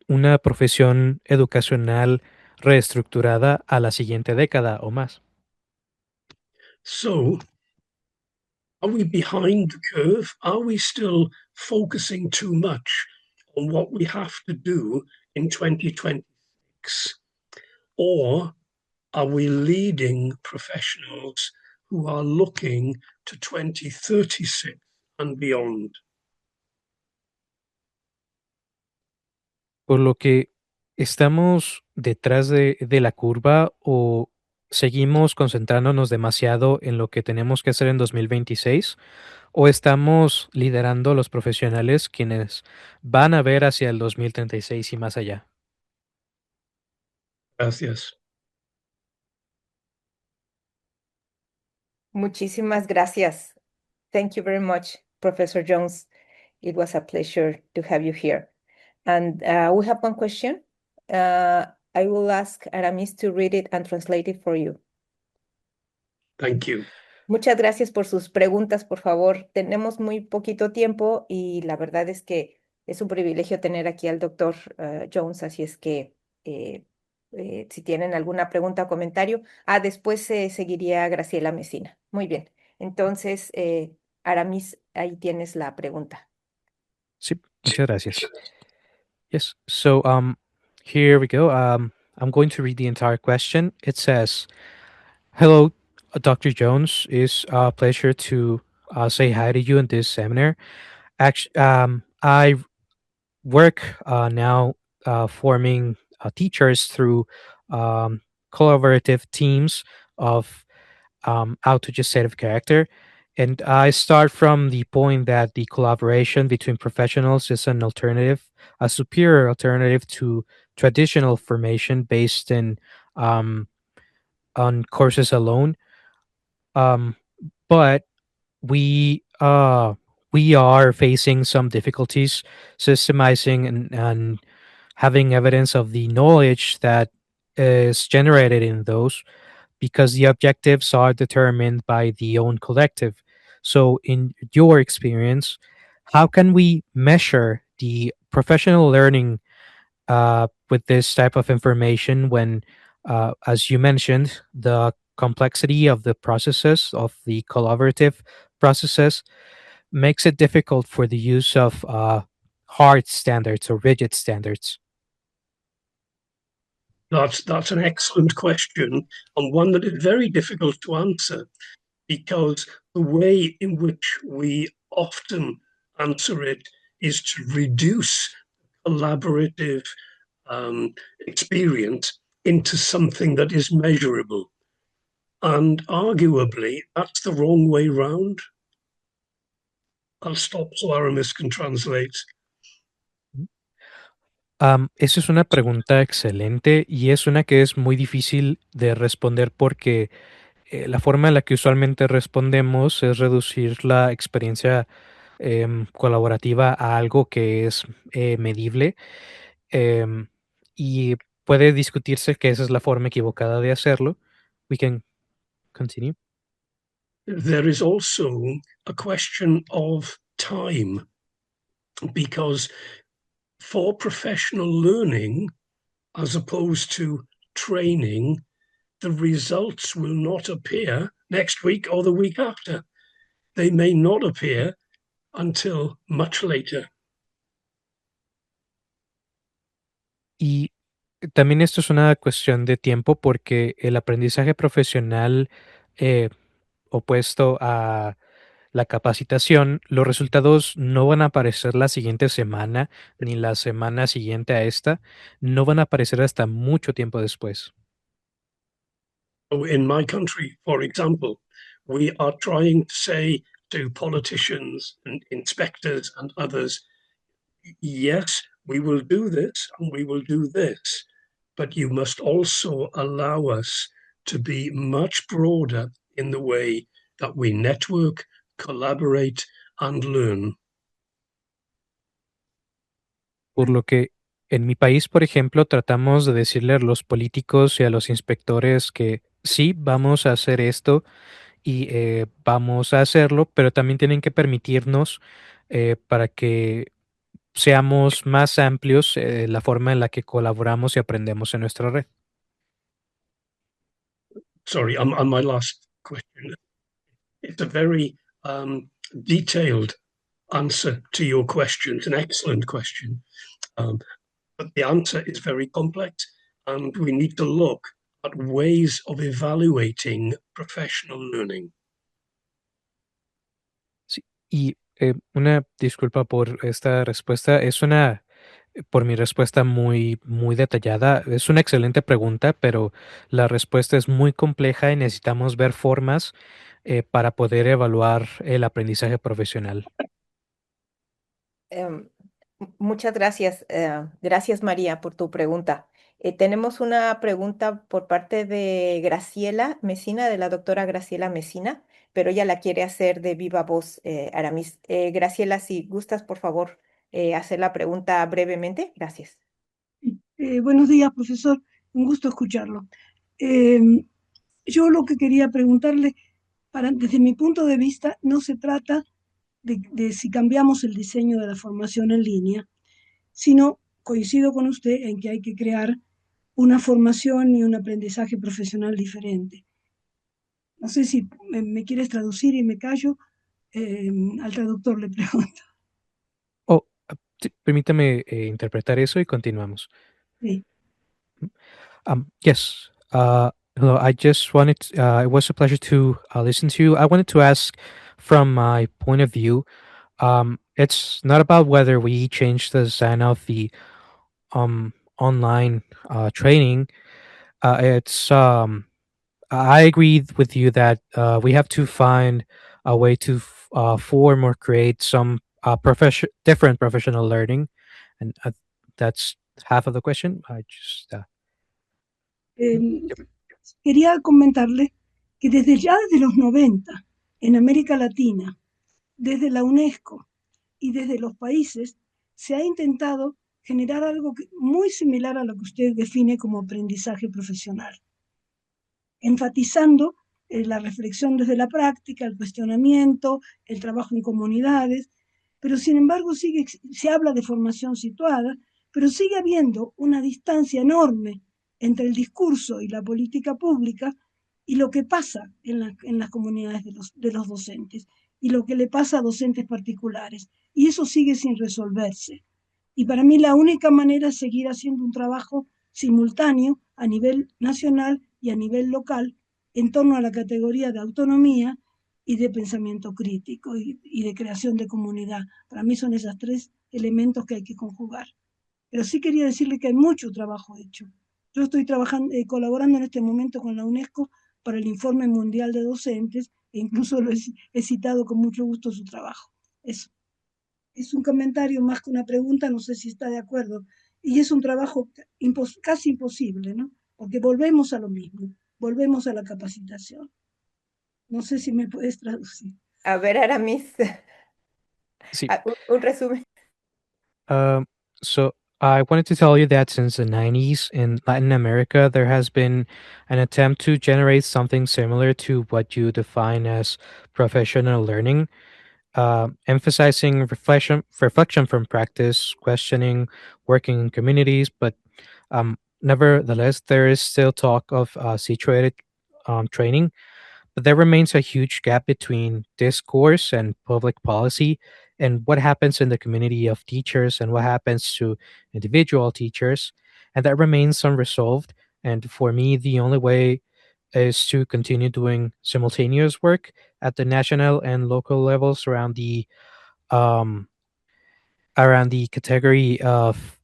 una profesión educacional reestructurada a la siguiente década o más? So, are we behind the curve? Are we still focusing too much on what we have to do in 2026? Or are we leading professionals who are looking to 2036 and beyond? Por lo que, ¿estamos detrás de la curva o seguimos concentrándonos demasiado en lo que tenemos que hacer en 2026? ¿O estamos liderando a los profesionales quienes van a ver hacia el 2036 y más allá? Gracias. Muchísimas gracias. Thank you very much, Professor Jones. It was a pleasure to have you here. And we have one question. I will ask Aramis to read it and translate it for you. Thank you. Muchas gracias por sus preguntas, por favor. Tenemos muy poquito tiempo y la verdad es que es un privilegio tener aquí al doctor Jones, así es que si tienen alguna pregunta o comentario. Después seguiría Graciela Mesina. Muy bien. Entonces, Aramis, ahí tienes la pregunta. Sí, muchas gracias. Yes. So here we go. I'm going to read the entire question. It says, "Hello, Dr. Jones. It's a pleasure to say hi to you in this seminar. Actually, I work now forming teachers through um, collaborative teams of outrageous state of character. And I start from the point that the collaboration between professionals is an alternative, a superior alternative to traditional formation based um, on courses alone. Um, but we are facing some difficulties systemizing and having evidence of the knowledge that is generated in those because the objectives are determined by the own collective. So, in your experience, how can we measure the professional learning with this type of information when, as you mentioned, the complexity of the processes, of the collaborative processes, makes it difficult for the use of hard standards or rigid standards? That's an excellent question, and one that is very difficult to answer, because the way in which we often answer it is to reduce collaborative experience into something that is measurable. And arguably, that's the wrong way round. I'll stop so Aramis can translate. Esa es una pregunta excelente y es una que es muy difícil de responder porque la forma en la que usualmente respondemos es reducir la experiencia colaborativa a algo que es medible, em, y puede discutirse que esa es la forma equivocada de hacerlo. We can continue. There is also a question of time, because for professional learning, as opposed to training, the results will not appear next week or the week after. They may not appear until much later. Y también esto es una cuestión de tiempo porque el aprendizaje profesional eh, opuesto a la capacitación, los resultados no van a aparecer la siguiente semana ni la semana siguiente a esta, no van a aparecer hasta mucho tiempo después. In my country, for example, we are trying to say to politicians and inspectors and others, yes, we will do this and we will do this, but you must also allow us to be much broader in the way that we network, collaborate, and learn. Por lo que en mi país, por ejemplo, tratamos de decirle a los políticos y a los inspectores que sí, vamos a hacer esto y vamos a hacerlo, pero también tienen que permitirnos para que seamos más amplios la forma en la que colaboramos y aprendemos en nuestra red. Sorry, on my last question. It's a very detailed answer to your question. It's an excellent question. But the answer is very complex, and we need to look at ways of evaluating professional learning. Sí, y una disculpa por esta respuesta. Es una, por mi respuesta muy detallada. Es una excelente pregunta, pero la respuesta es muy compleja y necesitamos ver formas para poder evaluar el aprendizaje profesional. Em, Muchas gracias. Gracias, María, por tu pregunta. Tenemos una pregunta por parte de Graciela Mesina, de la doctora Graciela Mesina, pero ella la quiere hacer de viva voz, Aramis. Graciela, si gustas, por favor, hacer la pregunta brevemente. Gracias. Buenos días, profesor. Un gusto escucharlo. Yo lo que quería preguntarle, desde mi punto de vista, no se trata de si cambiamos el diseño de la formación en línea, sino coincido con usted en que hay que crear una formación y un aprendizaje profesional diferente. No sé si me quieres traducir y me callo. Al traductor le pregunto. Oh, sí, permítame interpretar eso y continuamos. Sí. Yes. Hello. I just wanted. It was a pleasure to listen to you. I wanted to ask, from my point of view, it's not about whether we change the design of the online training. It's I agree with you that we have to find a way to form or create some different professional learning, and that's half of the question. I just Eh, Quería comentarle que desde los 90, en América Latina, desde la UNESCO y desde los países, se ha intentado generar algo muy similar a lo que usted define como aprendizaje profesional, enfatizando la reflexión desde la práctica, el cuestionamiento, el trabajo en comunidades, pero sin embargo se habla de formación situada, pero sigue habiendo una distancia enorme entre el discurso y la política pública y lo que pasa en las comunidades de los docentes y lo que le pasa a docentes particulares. Y eso sigue sin resolverse. Y para mí la única manera es seguir haciendo un trabajo simultáneo a nivel nacional y a nivel local en torno a la categoría de autonomía y de pensamiento crítico y de creación de comunidad. Para mí son esos tres elementos que hay que conjugar. Pero sí quería decirle que hay mucho trabajo hecho. Yo estoy colaborando en este momento con la UNESCO para el Informe Mundial de Docentes e incluso he citado con mucho gusto su trabajo. Eso es un comentario más que una pregunta, no sé si está de acuerdo. Y es un trabajo casi imposible, ¿no? Porque volvemos a lo mismo, volvemos a la capacitación. No sé si me puedes traducir. A ver, Aramis, see. un resumen. So I wanted to tell you that since the 90s in Latin America, there has been an attempt to generate something similar to what you define as professional learning, emphasizing reflection from practice, questioning, working in communities. But nevertheless, there is still talk of situated training, but there remains a huge gap between discourse and public policy, and what happens in the community of teachers and what happens to individual teachers. And that remains unresolved. And for me, the only way is to continue doing simultaneous work at the national and local levels um, around the category of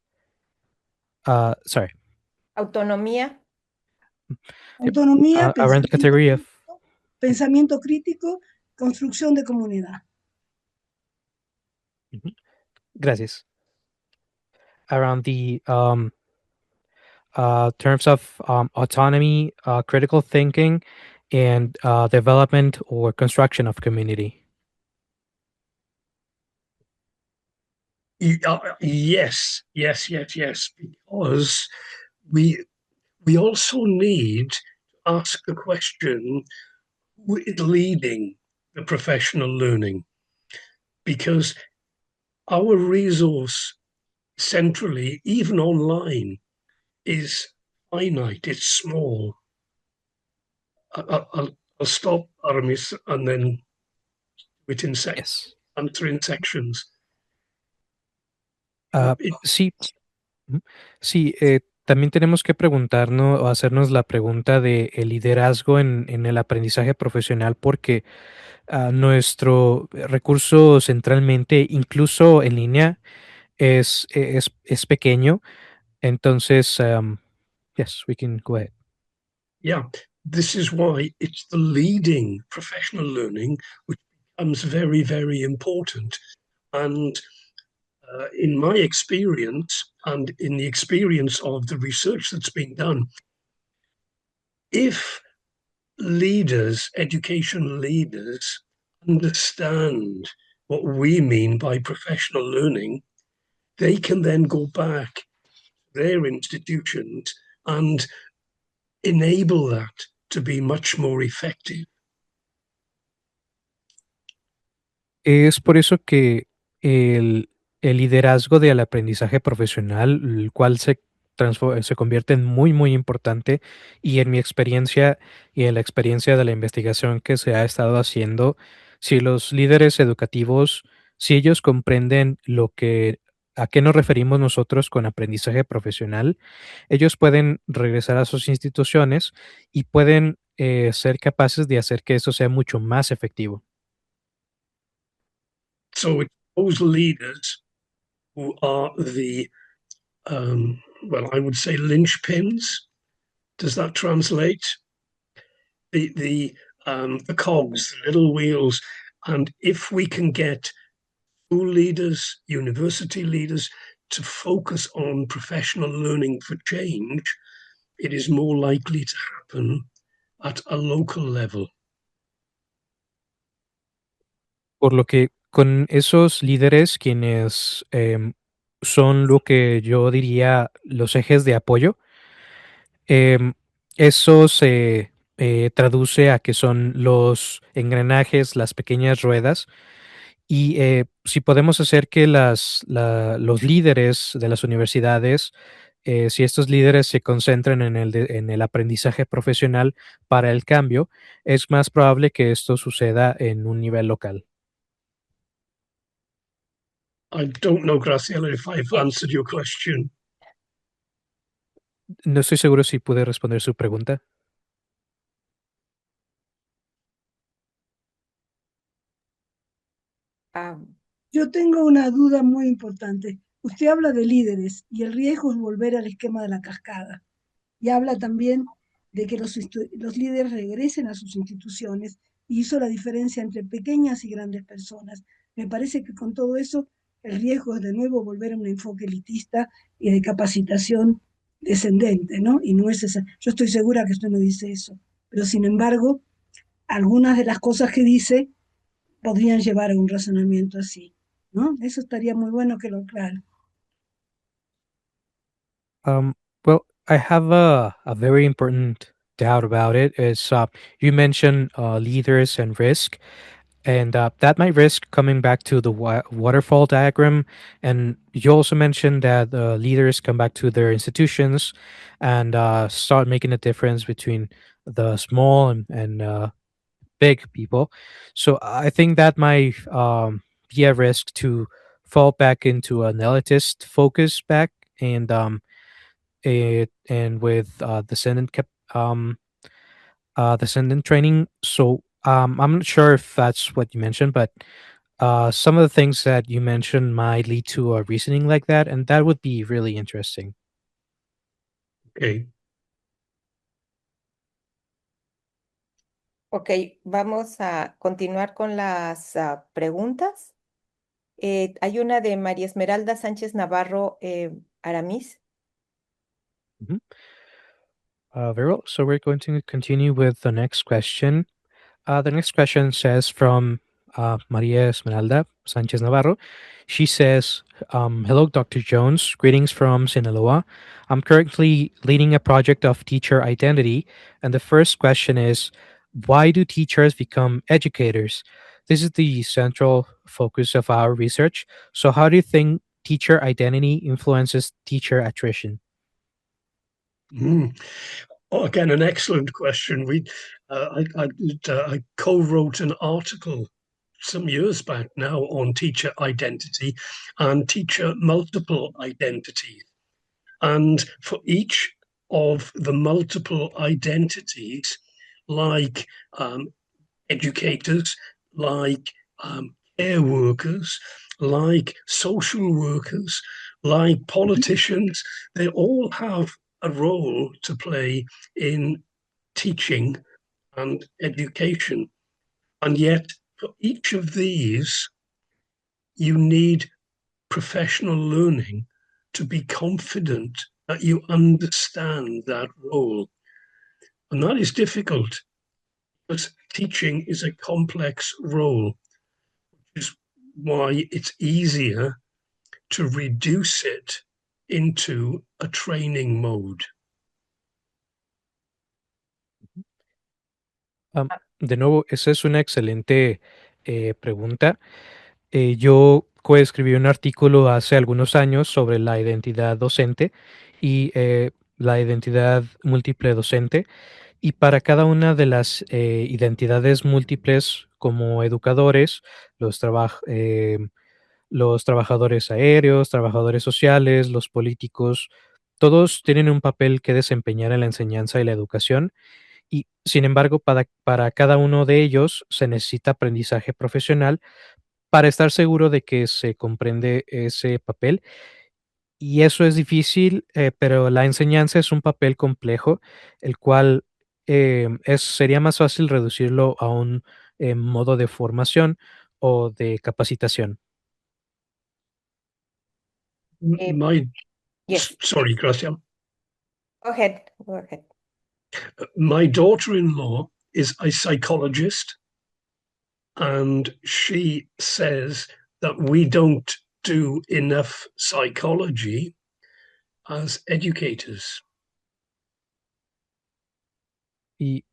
sorry. Autonomía. Yep. Autonomía, Around the category of pensamiento crítico, construcción de comunidad. Gracias. Around the terms of autonomy, critical thinking, and development or construction of community. Yes, yes, yes, yes. Because we also need to ask the question: who is leading the professional learning? Because our resource centrally, even online, is finite. It's small. I'll stop, Aramis, and then do it in Yes. answer in sections. Sí, sí. También tenemos que preguntarnos o hacernos la pregunta de el liderazgo en el aprendizaje profesional, porque nuestro recurso centralmente, incluso en línea, es pequeño. Entonces, yes, we can go ahead. Yeah, this is why it's the leading professional learning which becomes very, very important. And in my experience, and in the experience of the research that's been done, if leaders, education leaders, understand what we mean by professional learning, they can then go back to their institutions and enable that to be much more effective. Es por eso que el liderazgo del aprendizaje profesional, el cual se se convierte en muy, muy importante, y en mi experiencia y en la experiencia de la investigación que se ha estado haciendo, si los líderes educativos, si ellos comprenden a qué nos referimos nosotros con aprendizaje profesional, ellos pueden regresar a sus instituciones y pueden ser capaces de hacer que eso sea mucho más efectivo. So it's those leaders who are well, I would say linchpins. Does that translate? The cogs, the little wheels, and if we can get school leaders, university leaders to focus on professional learning for change, it is more likely to happen at a local level. Por lo que con esos líderes, quienes son lo que yo diría los ejes de apoyo, em, eso se traduce a que son los engranajes, las pequeñas ruedas. Y si podemos hacer que los líderes de las universidades, si estos líderes se concentran en el aprendizaje profesional para el cambio, es más probable que esto suceda en un nivel local. I don't know, Graciela, if I've Yes. answered your question. No estoy seguro si pude responder su pregunta. Ah, Yo tengo una duda muy importante. Usted habla de líderes y el riesgo es volver al esquema de la cascada. Y habla también de que los líderes regresen a sus instituciones y hizo la diferencia entre pequeñas y grandes personas. Me parece que con todo eso el riesgo es de nuevo volver a un enfoque elitista y de capacitación descendente, ¿no? Y no es esa. Yo estoy segura que usted no dice eso, pero sin embargo, algunas de las cosas que dice podrían llevar a un razonamiento así, ¿no? Eso estaría muy bueno que lo aclare. Well, I have a very important doubt about it. Is you mentioned leaders and risk, and that might risk coming back to the waterfall diagram. And you also mentioned that leaders come back to their institutions and start making a difference between the small and big people. So I think that might be a risk to fall back into an elitist focus back, and with descendant training. So I'm not sure if that's what you mentioned, but some of the things that you mentioned might lead to a reasoning like that, and that would be really interesting. Okay. ok, vamos a continuar con las preguntas. Hay una de María Esmeralda Sánchez Navarro Aramis. Mhm. Very well. So we're going to continue with the next question. The next question says from Maria Esmeralda Sanchez Navarro. She says, hello, Dr. Jones. Greetings from Sinaloa. I'm currently leading a project of teacher identity. And the first question is, why do teachers become educators? This is the central focus of our research. So, how do you think teacher identity influences teacher attrition? Mm. Oh, again, an excellent question. I co-wrote an article some years back now on teacher identity and teacher multiple identities. And for each of the multiple identities, like educators, like care workers, like social workers, like politicians, they all have a role to play in teaching and education. And yet, for each of these, you need professional learning to be confident that you understand that role. And that is difficult because teaching is a complex role, which is why it's easier to reduce it into a training mode. De nuevo, esa es una excelente pregunta. Yo coescribí un artículo hace algunos años sobre la identidad docente y la identidad múltiple docente. Y para cada una de las identidades múltiples como educadores, los trabajadores aéreos, trabajadores sociales, los políticos, todos tienen un papel que desempeñar en la enseñanza y la educación y, sin embargo, para cada uno de ellos se necesita aprendizaje profesional para estar seguro de que se comprende ese papel. Y eso es difícil, pero la enseñanza es un papel complejo, el cual sería más fácil reducirlo a un modo de formación o de capacitación. Eh, My yes, sorry, Gracia. go ahead. Go ahead. My daughter-in-law is a psychologist, and she says that we don't do enough psychology as educators. Y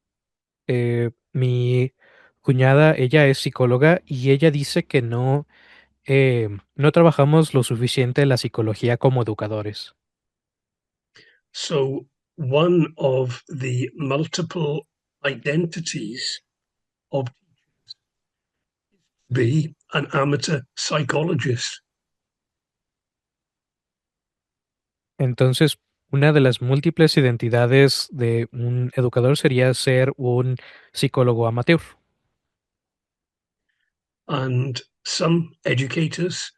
mi cuñada, ella es psicóloga y ella dice que no trabajamos lo suficiente la psicología como educadores. So one of the multiple identities of be an amateur psychologist. Entonces, una de las múltiples identidades de un educador sería ser un psicólogo amateur. And some educators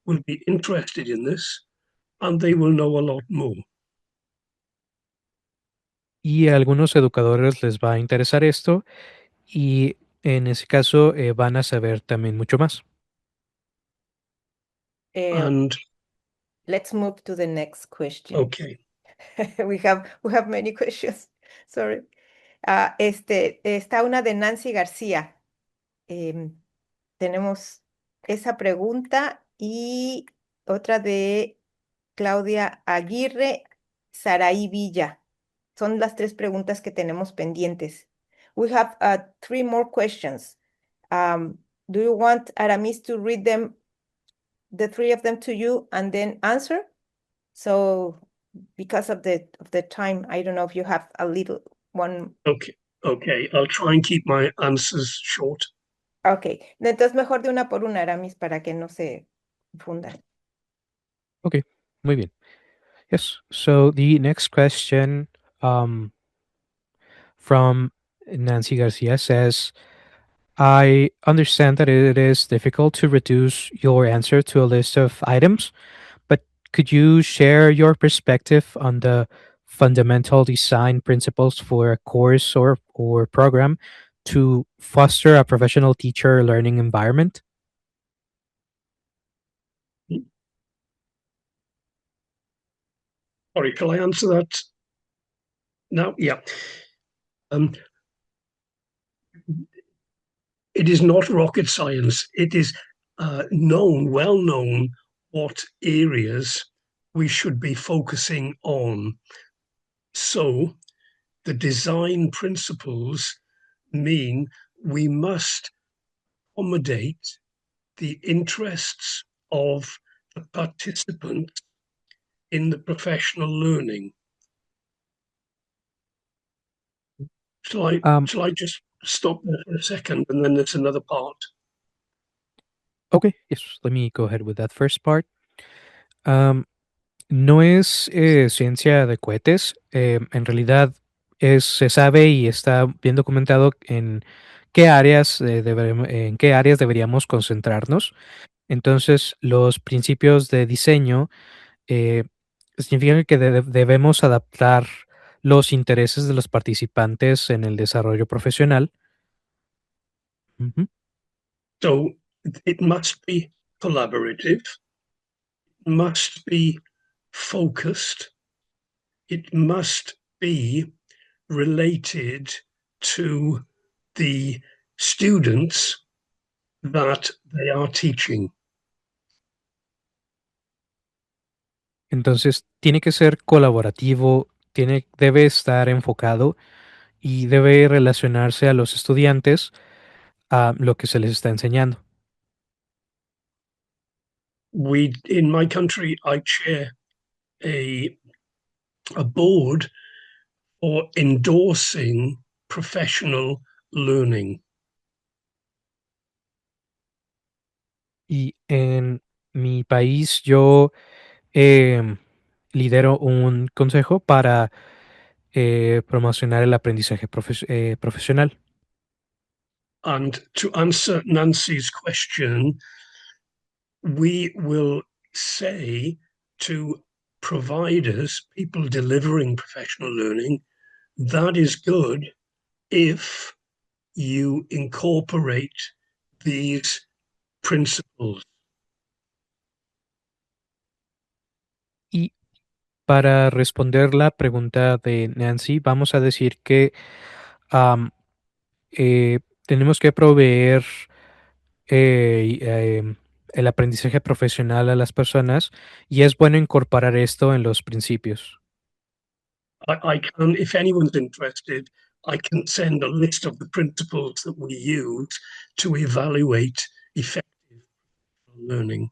will be interested in this and they will know a lot more. Y a algunos educadores les va a interesar esto y en ese caso van a saber también mucho más. And Let's move to the next question. okay, We have many questions. Sorry. Está una de Nancy García. Tenemos esa pregunta y otra de Claudia Aguirre, Saraí Villa. Son las tres preguntas que tenemos pendientes. We have three more questions. Do you want Aramis to read them, the three of them to you, and then answer? So because of the time, I don't know if you have a little one. okay. I'll try and keep my answers short. Ok, entonces mejor de una por una, Aramis, para que no se confundan. Okay, muy bien. Yes, so the next question from Nancy Garcia says, I understand that it is difficult to reduce your answer to a list of items, but could you share your perspective on the fundamental design principles for a course or program to foster a professional teacher learning environment? Sorry, shall I answer that now? Yeah. It is not rocket science. It is well known, what areas we should be focusing on. So the design principles mean we must accommodate the interests of the participants in the professional learning. Shall I just stop there for a second and then there's another part? Okay, yes, let me go ahead with that first part. No es ciencia de cohetes, en realidad se sabe y está bien documentado en en qué áreas deberíamos concentrarnos. Entonces, los principios de diseño significan que debemos adaptar los intereses de los participantes en el desarrollo profesional. Ujú. So it must be collaborative, must be focused, it must be related to the students that they are teaching. Entonces, tiene que ser colaborativo, debe estar enfocado y debe relacionarse a los estudiantes a lo que se les está enseñando. In my country, I chair a a board for endorsing professional learning. Y en mi país yo lidero un consejo para promocionar el aprendizaje profesional. And to answer Nancy's question, we will say to providers, people delivering professional learning, that is good if you incorporate these principles. Y para responder la pregunta de Nancy, vamos a decir que tenemos que proveer el aprendizaje profesional a las personas y es bueno incorporar esto en los principios. I can, if anyone's interested, I can send a list of the principles that we use to evaluate effective learning.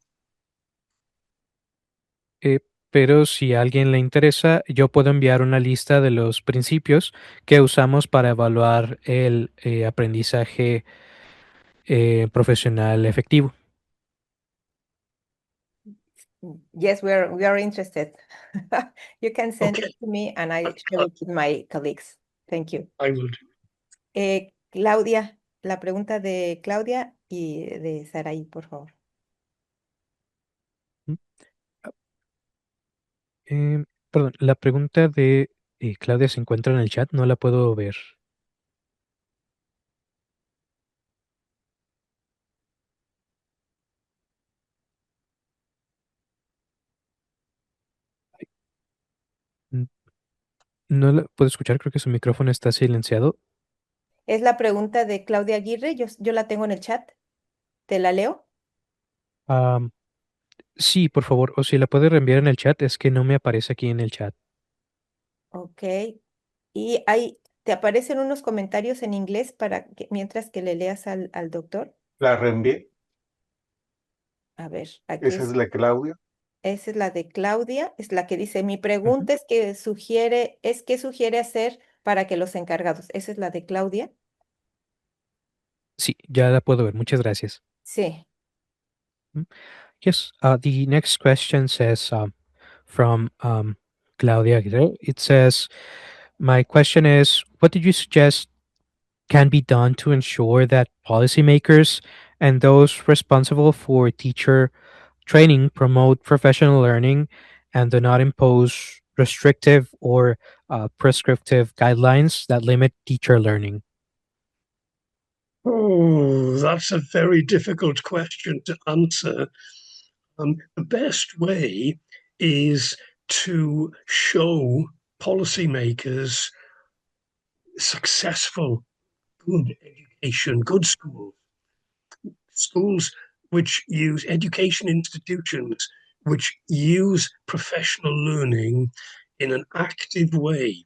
Pero si a alguien le interesa, yo puedo enviar una lista de los principios que usamos para evaluar el aprendizaje profesional efectivo. Yes, we are interested. You can send it to me and I share it with my colleagues. Thank you. I will do. Claudia, la pregunta de Claudia y de Saraí, por favor. Perdón, la pregunta de Claudia se encuentra en el chat, no la puedo ver. No la puedo escuchar, creo que su micrófono está silenciado. Es la pregunta de Claudia Aguirre, yo la tengo en el chat. ¿Te la leo? Sí, por favor, o si la puede reenviar en el chat, es que no me aparece aquí en el chat. Ok. Y ahí te aparecen unos comentarios en inglés para que mientras que le leas al doctor. La reenvié. A ver, aquí Esa es la Claudia. esa es la de Claudia, es la que dice, mi pregunta es qué sugiere hacer para que los encargados. Esa es la de Claudia. Sí, ya la puedo ver, muchas gracias. Sí. Yes, the next question says from Claudia Aguirre. It says, my question is, what did you suggest can be done to ensure that policymakers and those responsible for teacher training promote professional learning and do not impose restrictive or prescriptive guidelines that limit teacher learning? Oh, that's a very difficult question to answer. The best way is to show policymakers successful, good education, good schools which use education institutions which use professional learning in an active way.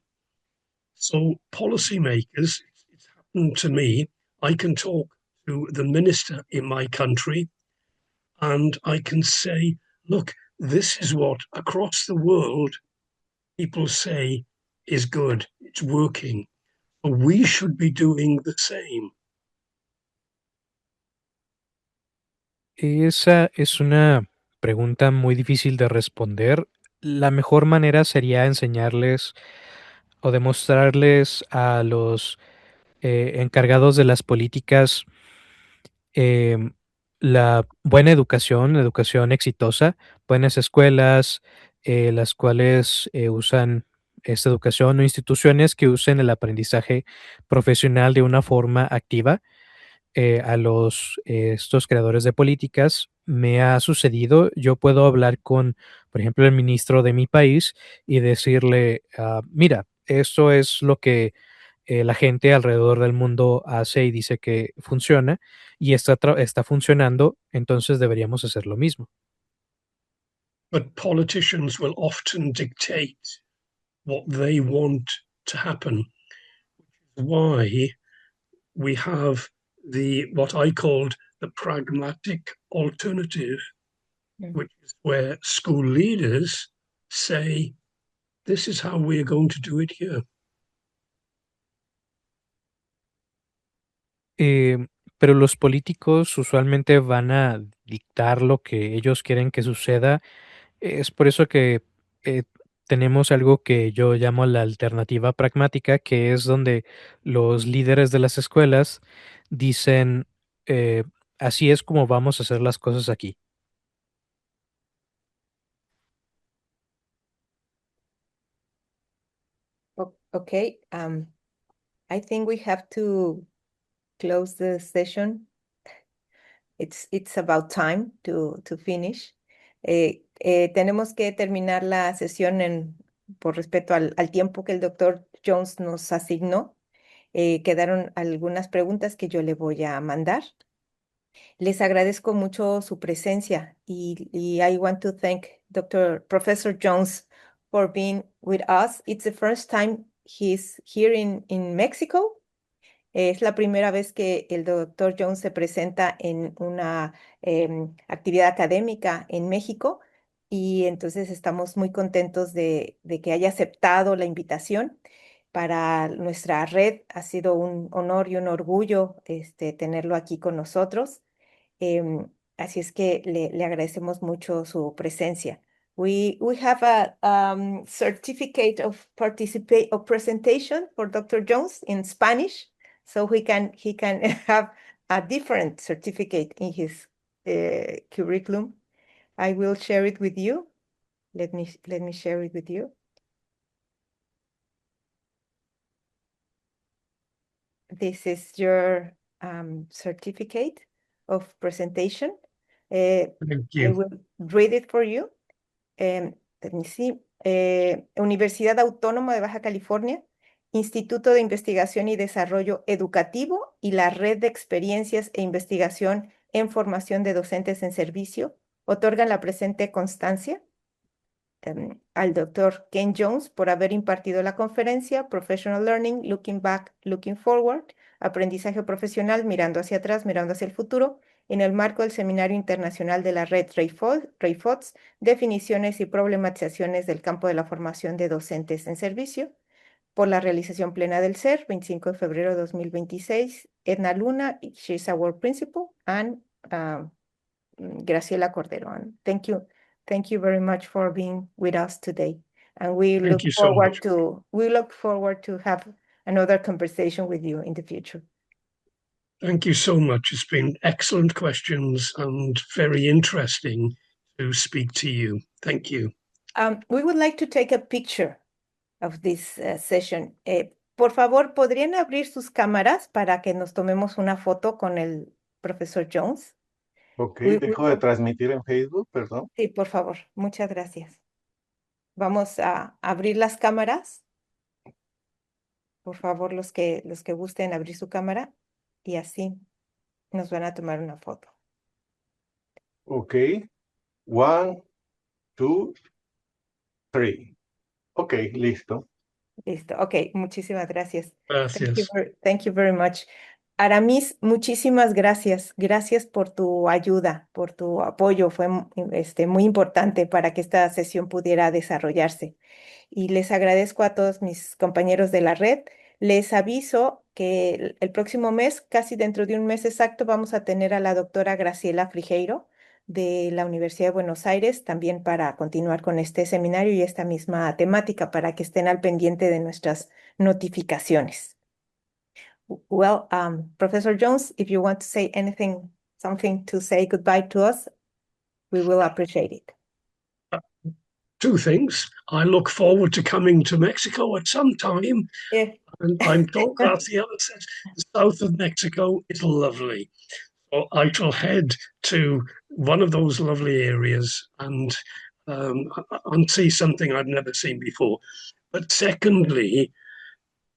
So policymakers, it's happened to me, I can talk to the minister in my country and I can say, look, this is what across the world people say is good, it's working. We should be doing the same. Esa es una pregunta muy difícil de responder. La mejor manera sería enseñarles o demostrarles a los encargados de las políticas em, la buena educación, educación exitosa, buenas escuelas, las cuales usan esta educación o instituciones que usen el aprendizaje profesional de una forma activa. A los estos creadores de políticas me ha sucedido, yo puedo hablar con, por ejemplo, el ministro de mi país y decirle, mira, esto es lo que la gente alrededor del mundo hace y dice que funciona y está funcionando, entonces deberíamos hacer lo mismo. But politicians will often dictate what they want to happen. Why we have what I called the pragmatic alternative, which is where school leaders say this is how we're going to do it here. Pero los políticos usualmente van a dictar lo que ellos quieren que suceda. Es por eso que eh, tenemos algo que yo llamo la alternativa pragmática, que es donde los líderes de las escuelas dicen, eh, así es como vamos a hacer las cosas aquí. Okay, I think we have to close the session. It's about time to finish. Tenemos que terminar la sesión por respeto al tiempo que el doctor Jones nos asignó. Quedaron algunas preguntas que yo le voy a mandar. Les agradezco mucho su presencia y I want to thank Professor Jones for being with us. It's the first time he's here in Mexico. Es la primera vez que el doctor Jones se presenta en una actividad académica en México y entonces estamos muy contentos de que haya aceptado la invitación. Para nuestra red ha sido un honor y un orgullo tenerlo aquí con nosotros. Así es que le agradecemos mucho su presencia. We have a certificate of presentation for Dr. Jones in Spanish, so he can have a different certificate in his curriculum. I will share it with you. Let me share it with you. This is your certificate of presentation. Thank I you. will read it for you. Let me see. Universidad Autónoma de Baja California, Instituto de Investigación y Desarrollo Educativo y la Red de Experiencias e Investigación en Formación de Docentes en Servicio otorgan la presente constancia al doctor Ken Jones por haber impartido la conferencia Professional Learning, Looking Back, Looking Forward, aprendizaje profesional mirando hacia atrás, mirando hacia el futuro, en el marco del Seminario Internacional de la Red RAIFODS, definiciones y problematizaciones del campo de la formación de docentes en servicio, por la realización plena del SER, 25 de febrero de 2026, Edna Luna, she's our principal, and Graciela Cordero. And thank you very much for being with us today. And we Thank you so much. look forward to have another conversation with you in the future. Thank you so much. It's been excellent questions and very interesting to speak to you. Thank you. We would like to take a picture of this session. Por favor, ¿podrían abrir sus cámaras para que nos tomemos una foto con el profesor Jones? Ok, dejo de transmitir en Facebook, perdón. Sí, por favor. Muchas gracias. Vamos a abrir las cámaras. Por favor, los que gusten abrir su cámara y así nos van a tomar una foto. Ok. 1, 2, 3. Ok, listo. Listo. Ok, muchísimas gracias. Gracias. Thank you very much. Aramis, muchísimas gracias. Gracias por tu ayuda, por tu apoyo. Fue muy importante para que esta sesión pudiera desarrollarse. Y les agradezco a todos mis compañeros de la red. Les aviso que el próximo mes, casi dentro de un mes exacto, vamos a tener a la doctora Graciela Frigeiro de la Universidad de Buenos Aires, también para continuar con este seminario y esta misma temática, para que estén al pendiente de nuestras notificaciones. Well, Professor Jones, if you want to say something to say goodbye to us, we will appreciate it. Two things. I look forward to coming to Mexico at some time. Yeah. And I'm told Graciela says the south of Mexico is lovely. So I shall head to one of those lovely areas and see something I've never seen before. But secondly,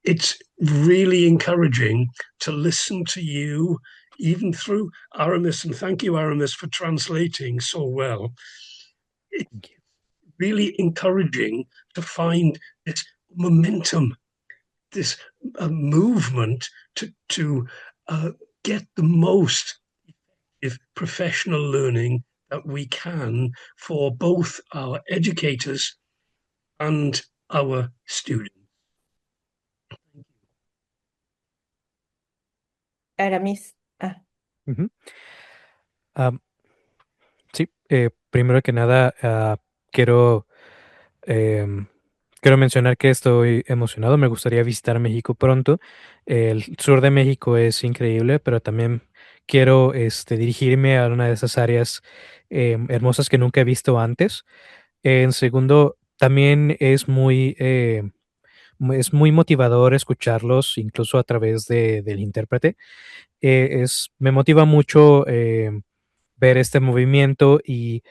it's really encouraging to listen to you, even through Aramis, and thank you, Aramis, for translating so well. It's really encouraging to find this momentum, this movement to get the most effective professional learning that we can for both our educators and our students. Aramis. Ujú. Am, sí, primero que nada, quiero, quiero mencionar que estoy emocionado. Me gustaría visitar México pronto. El sur de México es increíble, pero también quiero dirigirme a una de esas áreas hermosas que nunca he visto antes. En segundo, también es muy motivador escucharlos, incluso a través del intérprete. Me motiva mucho ver este movimiento y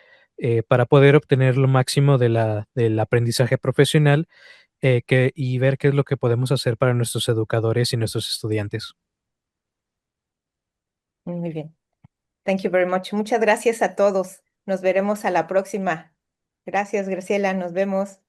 para poder obtener lo máximo del aprendizaje profesional y ver qué es lo que podemos hacer para nuestros educadores y nuestros estudiantes. Muy bien. Thank you very much. Muchas gracias a todos. Nos veremos a la próxima. Gracias, Graciela. Nos vemos.